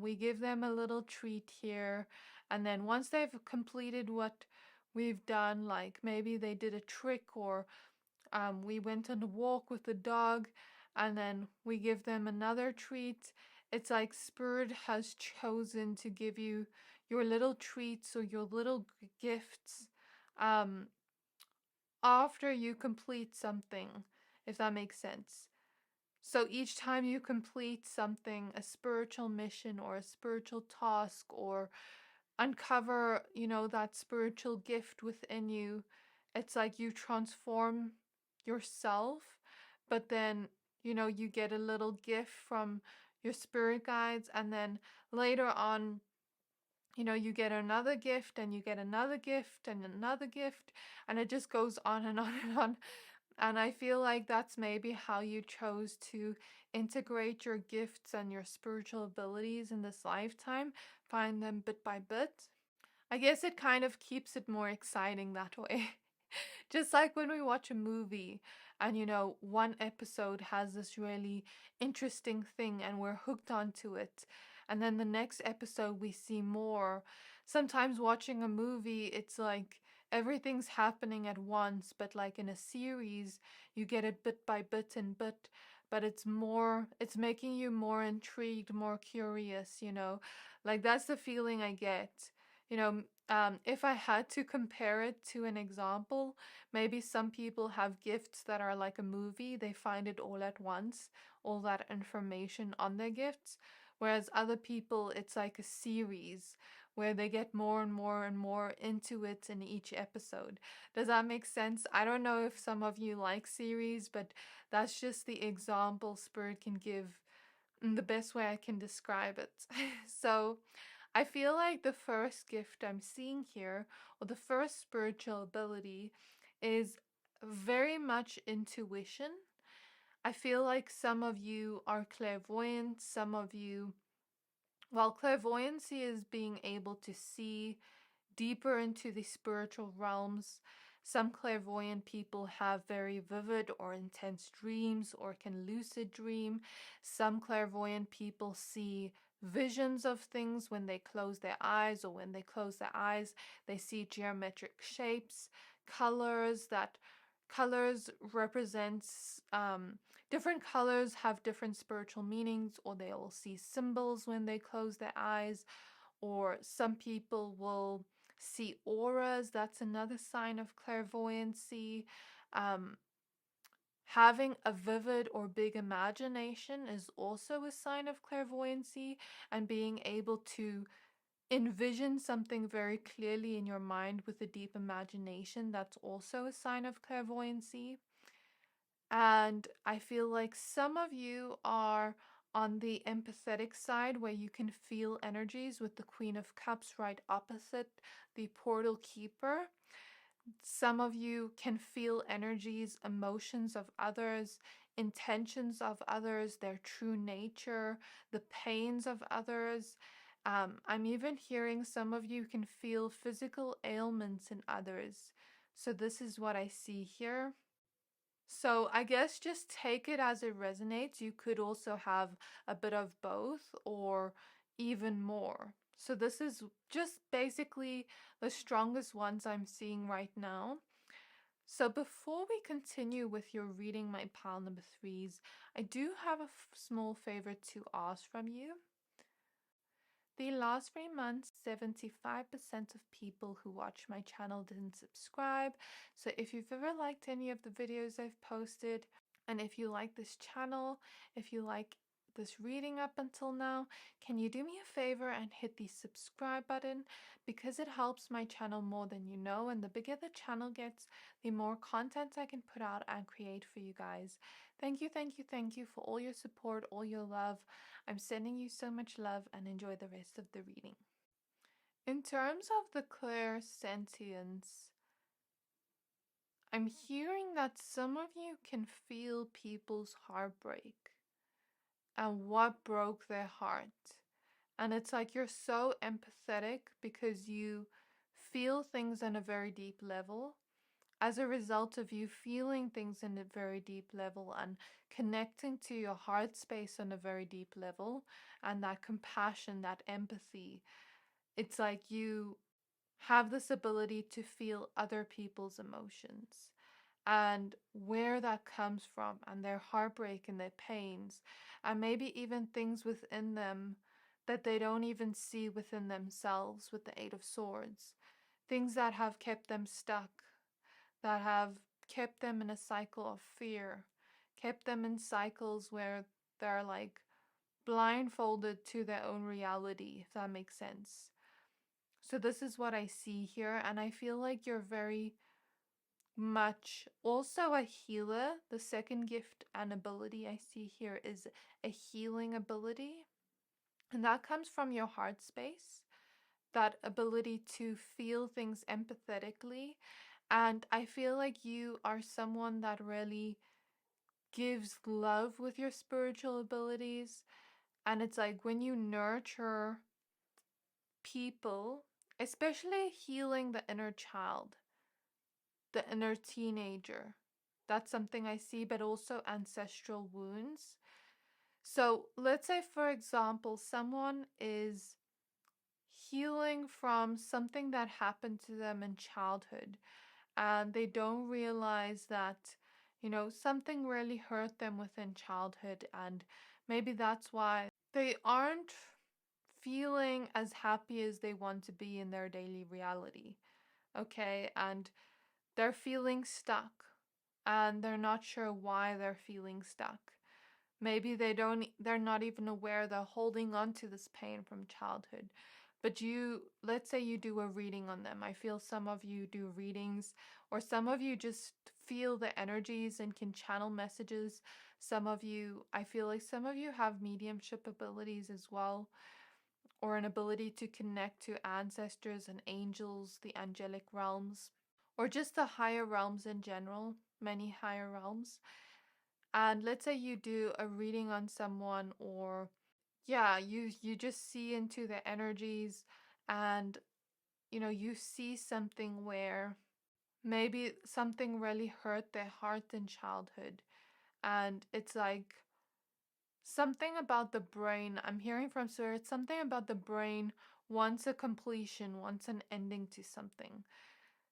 we give them a little treat here, and then once they've completed what we've done, like maybe they did a trick, or we went on a walk with the dog, and then we give them another treat. It's like Spirit has chosen to give you your little treats or your little gifts after you complete something, if that makes sense. So each time you complete something, a spiritual mission or a spiritual task or uncover, that spiritual gift within you. It's like you transform yourself, but then, you get a little gift from your spirit guides, and then later on, you get another gift, and you get another gift, and another gift, and it just goes on and on and on. And I feel like that's maybe how you chose to integrate your gifts and your spiritual abilities in this lifetime, find them bit by bit. I guess it kind of keeps it more exciting that way. Just like when we watch a movie and one episode has this really interesting thing and we're hooked onto it. And then the next episode we see more. Sometimes watching a movie, it's like everything's happening at once, but like in a series, you get it bit by bit and bit, but it's making you more intrigued, more curious. Like that's the feeling I get. You know, if I had to compare it to an example, maybe some people have gifts that are like a movie. They find it all at once, all that information on their gifts. Whereas other people, it's like a series where they get more and more and more into it in each episode. Does that make sense? I don't know if some of you like series, but that's just the example Spirit can give in the best way I can describe it. So I feel like the first gift I'm seeing here, or the first spiritual ability, is very much intuition. I feel like some of you are clairvoyant, some of you, well, clairvoyancy is being able to see deeper into the spiritual realms. Some clairvoyant people have very vivid or intense dreams or can lucid dream. Some clairvoyant people see visions of things when they close their eyes, or when they close their eyes, they see geometric shapes, colors. That colors represents different colors have different spiritual meanings, or they will see symbols when they close their eyes, or some people will see auras. That's another sign of clairvoyancy. Um, Having a vivid or big imagination is also a sign of clairvoyancy, and being able to envision something very clearly in your mind with a deep imagination, that's also a sign of clairvoyancy. And I feel like some of you are on the empathetic side, where you can feel energies, with the Queen of Cups right opposite the Portal Keeper. Some of you can feel energies, emotions of others, intentions of others, their true nature, the pains of others. I'm even hearing some of you can feel physical ailments in others. So this is what I see here. So I guess just take it as it resonates. You could also have a bit of both, or even more. So this is just basically the strongest ones I'm seeing right now. So before we continue with your reading my pile number threes, I do have a small favor to ask from you. The last 3 months, 75% of people who watch my channel didn't subscribe. So if you've ever liked any of the videos I've posted, and if you like this channel, if you like this reading up until now, can you do me a favor and hit the subscribe button, because it helps my channel more than you know, and the bigger the channel gets, the more content I can put out and create for you guys. Thank you, thank you, thank you for all your support, all your love. I'm sending you so much love, and enjoy the rest of the reading. In terms of the clairsentience, I'm hearing that some of you can feel people's heartbreak and what broke their heart. And it's like you're so empathetic because you feel things on a very deep level. As a result of you feeling things in a very deep level and connecting to your heart space on a very deep level, and that compassion, that empathy, it's like you have this ability to feel other people's emotions and where that comes from, and their heartbreak and their pains, and maybe even things within them that they don't even see within themselves, with the Eight of Swords. Things that have kept them stuck, that have kept them in a cycle of fear, kept them in cycles where they're like blindfolded to their own reality, if that makes sense. So this is what I see here, and I feel like you're very much also a healer. The second gift and ability I see here is a healing ability, and that comes from your heart space, that ability to feel things empathetically. And I feel like you are someone that really gives love with your spiritual abilities. And it's like when you nurture people, especially healing the inner child, the inner teenager, that's something I see, but also ancestral wounds. So let's say, for example, someone is healing from something that happened to them in childhood, and they don't realize that, something really hurt them within childhood, and maybe that's why they aren't feeling as happy as they want to be in their daily reality. Okay, and they're feeling stuck, and they're not sure why they're feeling stuck. Maybe they're not even aware they're holding on to this pain from childhood. But let's say you do a reading on them. I feel some of you do readings, or some of you just feel the energies and can channel messages. I feel like some of you have mediumship abilities as well, or an ability to connect to ancestors and angels, the angelic realms, or just the higher realms in general, many higher realms. And let's say you do a reading on someone, or yeah, you just see into the energies, and you see something where maybe something really hurt their heart in childhood, and it's like something about the brain. I'm hearing from Spirit something about the brain wants a completion, wants an ending to something.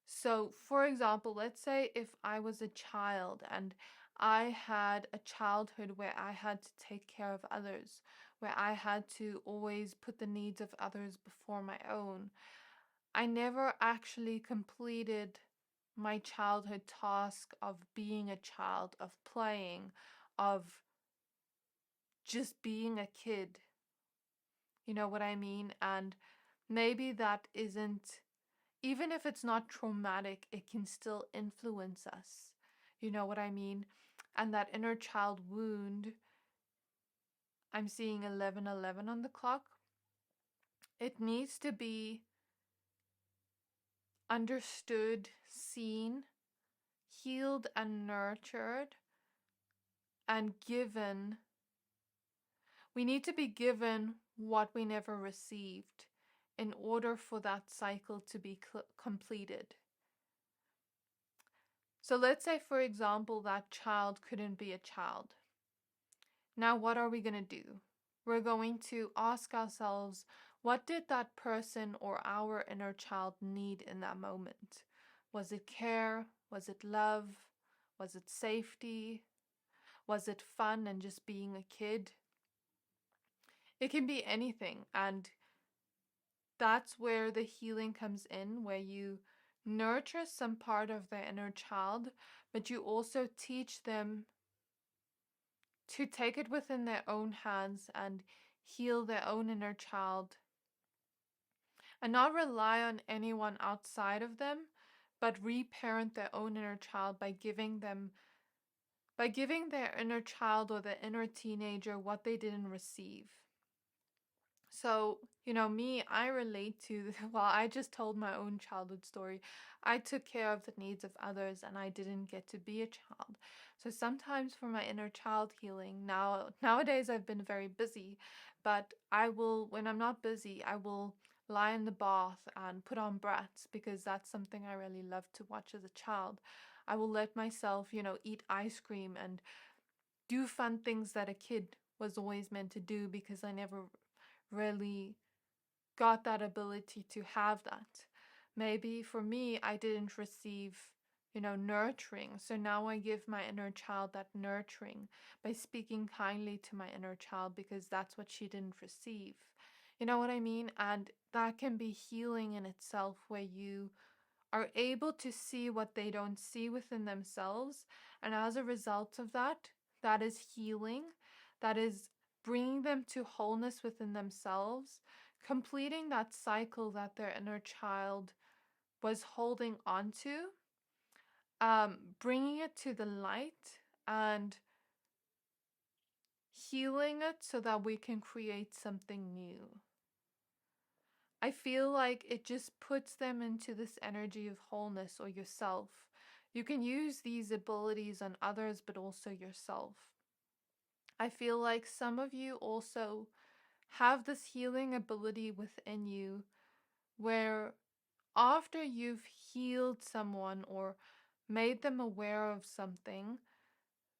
So, for example, let's say if I was a child and I had a childhood where I had to take care of others, where I had to always put the needs of others before my own, I never actually completed my childhood task of being a child, of playing, of just being a kid. You know what I mean? And maybe that isn't, even if it's not traumatic, it can still influence us. You know what I mean? And that inner child wound, I'm seeing 11:11 on the clock. It needs to be understood, seen, healed, and nurtured, and given. We need to be given what we never received in order for that cycle to be completed. So let's say, for example, that child couldn't be a child. Now, what are we going to do? We're going to ask ourselves, what did that person or our inner child need in that moment? Was it care? Was it love? Was it safety? Was it fun and just being a kid? It can be anything. And that's where the healing comes in, where you nurture some part of their inner child, but you also teach them to take it within their own hands and heal their own inner child, and not rely on anyone outside of them, but reparent their own inner child by giving their inner child or the inner teenager what they didn't receive. So, me, I relate to, well, I just told my own childhood story. I took care of the needs of others and I didn't get to be a child. So sometimes for my inner child healing, nowadays I've been very busy, but when I'm not busy, I will lie in the bath and put on Bratz because that's something I really loved to watch as a child. I will let myself, eat ice cream and do fun things that a kid was always meant to do because I never really got that ability to have that. Maybe for me, I didn't receive, nurturing. So now I give my inner child that nurturing by speaking kindly to my inner child because that's what she didn't receive. You know what I mean? And that can be healing in itself, where you are able to see what they don't see within themselves. And as a result of that, that is healing. That is bringing them to wholeness within themselves, completing that cycle that their inner child was holding on to, bringing it to the light and healing it so that we can create something new. I feel like it just puts them into this energy of wholeness or yourself. You can use these abilities on others, but also yourself. I feel like some of you also have this healing ability within you where after you've healed someone or made them aware of something,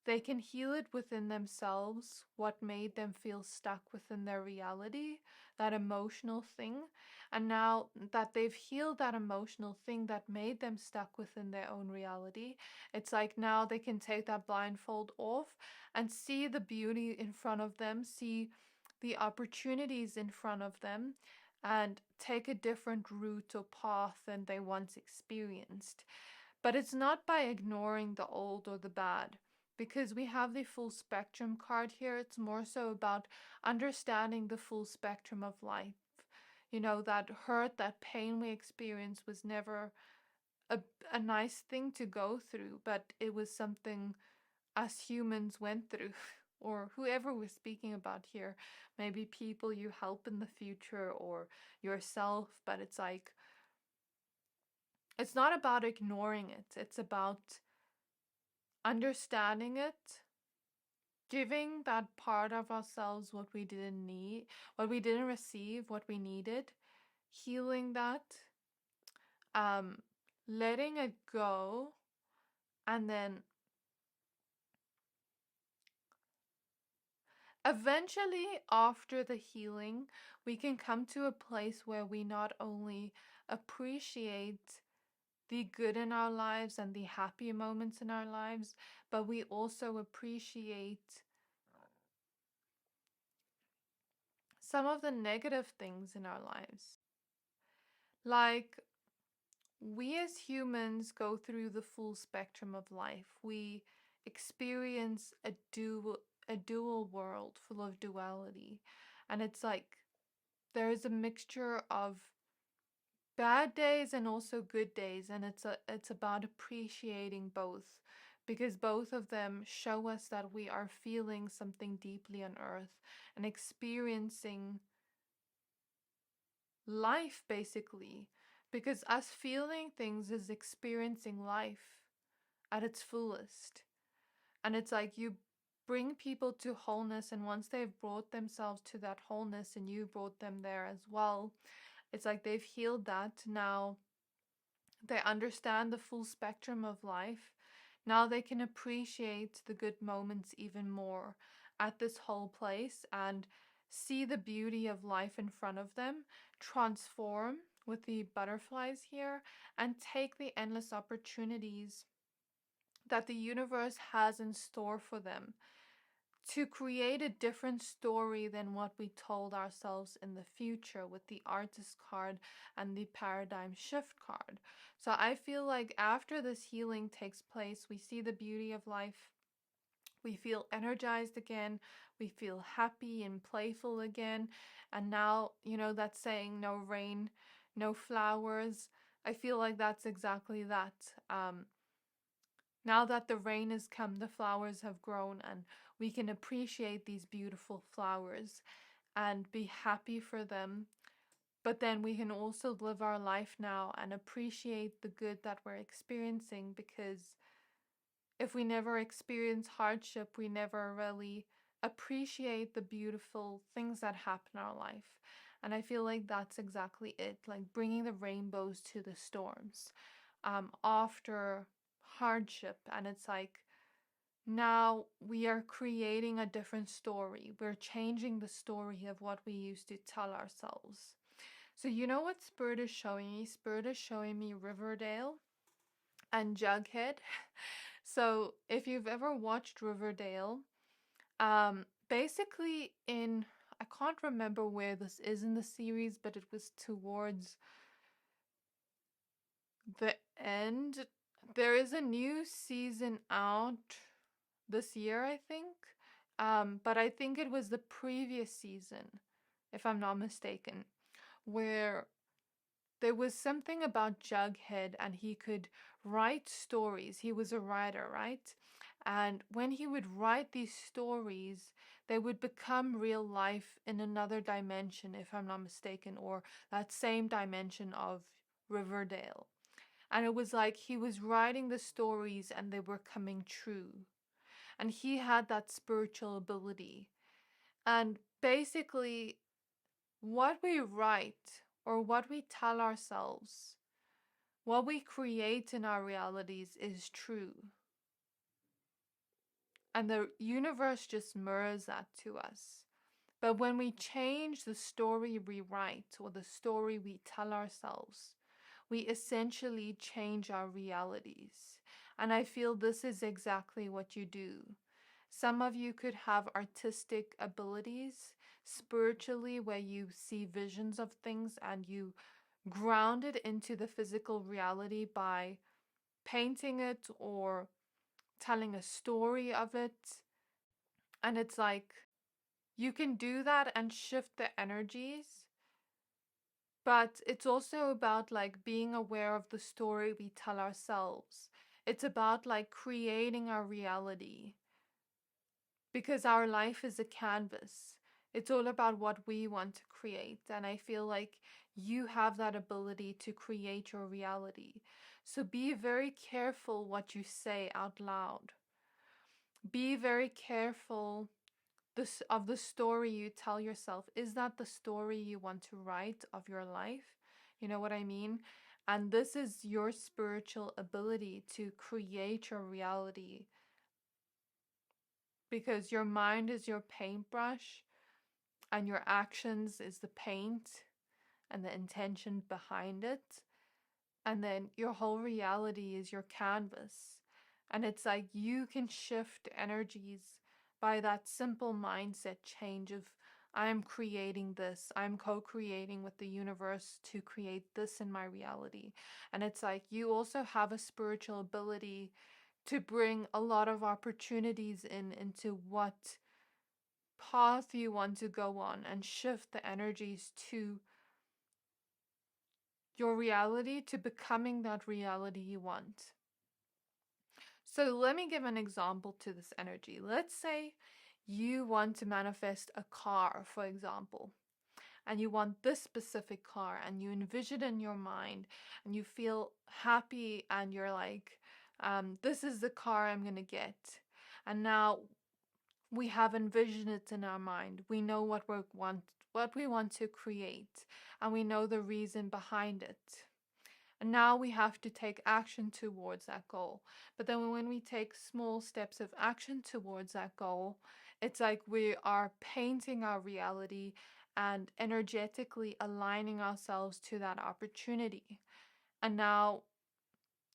they can heal it within themselves, what made them feel stuck within their reality, that emotional thing. And now that they've healed that emotional thing that made them stuck within their own reality, it's like now they can take that blindfold off and see the beauty in front of them, see the opportunities in front of them, and take a different route or path than they once experienced. But it's not by ignoring the old or the bad, because we have the full spectrum card here. It's more so about understanding the full spectrum of life. You know, that hurt, that pain we experience was never a, a nice thing to go through, but it was something us humans went through. Or whoever we're speaking about here, maybe people you help in the future or yourself, but it's like, it's not about ignoring it. It's about understanding it, giving that part of ourselves what we didn't need, what we didn't receive, what we needed, healing that, um, letting it go, and then eventually, after the healing, we can come to a place where we not only appreciate the good in our lives and the happy moments in our lives, but we also appreciate some of the negative things in our lives. Like, we as humans go through the full spectrum of life. We experience a dual world full of duality. And it's like there is a mixture of bad days and also good days, and it's about appreciating both, because both of them show us that we are feeling something deeply on earth and experiencing life, basically, because us feeling things is experiencing life at its fullest. And it's like you bring people to wholeness, and once they've brought themselves to that wholeness and you brought them there as well, it's like they've healed that. Now they understand the full spectrum of life. Now they can appreciate the good moments even more at this whole place and see the beauty of life in front of them, transform with the butterflies here, and take the endless opportunities that the universe has in store for them to create a different story than what we told ourselves in the future with the artist card and the paradigm shift card. So I feel like after this healing takes place, we see the beauty of life. We feel energized again. We feel happy and playful again. And now, you know, that saying, no rain, no flowers. I feel like that's exactly that. Now that the rain has come, the flowers have grown, and we can appreciate these beautiful flowers and be happy for them. But then we can also live our life now and appreciate the good that we're experiencing, because if we never experience hardship, we never really appreciate the beautiful things that happen in our life. And I feel like that's exactly it, like bringing the rainbows to the storms after hardship. And it's like, now we are creating a different story. We're changing the story of what we used to tell ourselves. So you know what Spirit is showing me? Spirit is showing me Riverdale and Jughead. So if you've ever watched Riverdale, basically I can't remember where this is in the series, but it was towards the end. There is a new season out this year, I think. But I think it was the previous season, if I'm not mistaken. where there was something about Jughead and he could write stories. He was a writer, right? And when he would write these stories, they would become real life in another dimension, if I'm not mistaken, or that same dimension of Riverdale. And it was like he was writing the stories and they were coming true. And he had that spiritual ability. And basically, what we write or what we tell ourselves, what we create in our realities is true. And the universe just mirrors that to us. But when we change the story we write or the story we tell ourselves, we essentially change our realities. And I feel this is exactly what you do. Some of you could have artistic abilities spiritually where you see visions of things and you ground it into the physical reality by painting it or telling a story of it. And it's like you can do that and shift the energies, but it's also about like being aware of the story we tell ourselves. It's about like creating our reality because our life is a canvas. It's all about what we want to create. And I feel like you have that ability to create your reality. So be very careful what you say out loud. Be very careful of the story you tell yourself. Is that the story you want to write of your life? You know what I mean? And this is your spiritual ability to create your reality, because your mind is your paintbrush and your actions is the paint and the intention behind it. And then your whole reality is your canvas. And it's like you can shift energies by that simple mindset change of I'm creating this, I'm co-creating with the universe to create this in my reality. And it's like you also have a spiritual ability to bring a lot of opportunities into what path you want to go on and shift the energies to your reality, to becoming that reality you want. So let me give an example to this energy. Let's say you want to manifest a car, for example, and you want this specific car and you envision it in your mind and you feel happy and you're like, this is the car I'm going to get. And now we have envisioned it in our mind. We know what we want to create, and we know the reason behind it. And now we have to take action towards that goal. But then when we take small steps of action towards that goal, it's like we are painting our reality and energetically aligning ourselves to that opportunity. And now,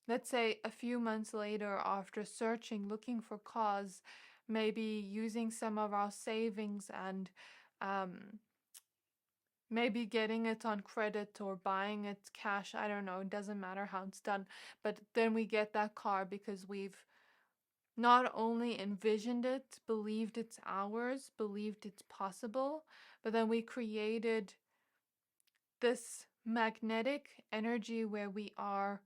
let's say a few months later, after searching, looking for cause, maybe using some of our savings and maybe getting it on credit or buying it cash, I don't know, it doesn't matter how it's done. But then we get that car because we've not only envisioned it, believed it's ours, believed it's possible, but then we created this magnetic energy where we are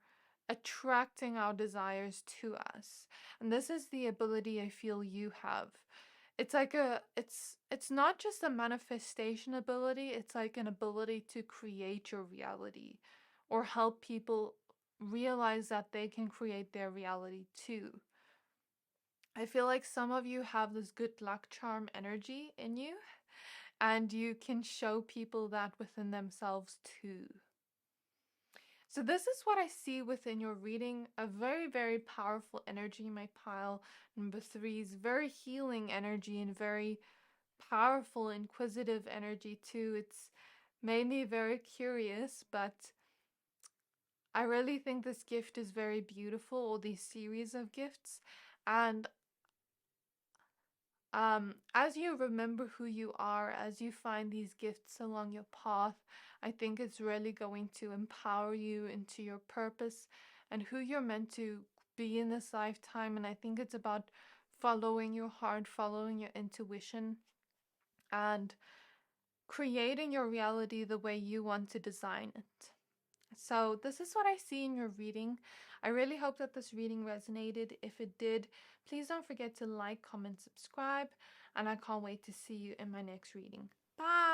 attracting our desires to us. And this is the ability I feel you have. It's like it's not just a manifestation ability, it's like an ability to create your reality or help people realize that they can create their reality too. I feel like some of you have this good luck charm energy in you, and you can show people that within themselves too. So this is what I see within your reading, a very, very powerful energy in my pile. Number 3 is very healing energy and very powerful, inquisitive energy too. It's made me very curious, but I really think this gift is very beautiful, or these series of gifts. And as you remember who you are, as you find these gifts along your path, I think it's really going to empower you into your purpose and who you're meant to be in this lifetime. And I think it's about following your heart, following your intuition, and creating your reality the way you want to design it. So this is what I see in your reading. I really hope that this reading resonated. If it did, please don't forget to like, comment, subscribe, and I can't wait to see you in my next reading. Bye!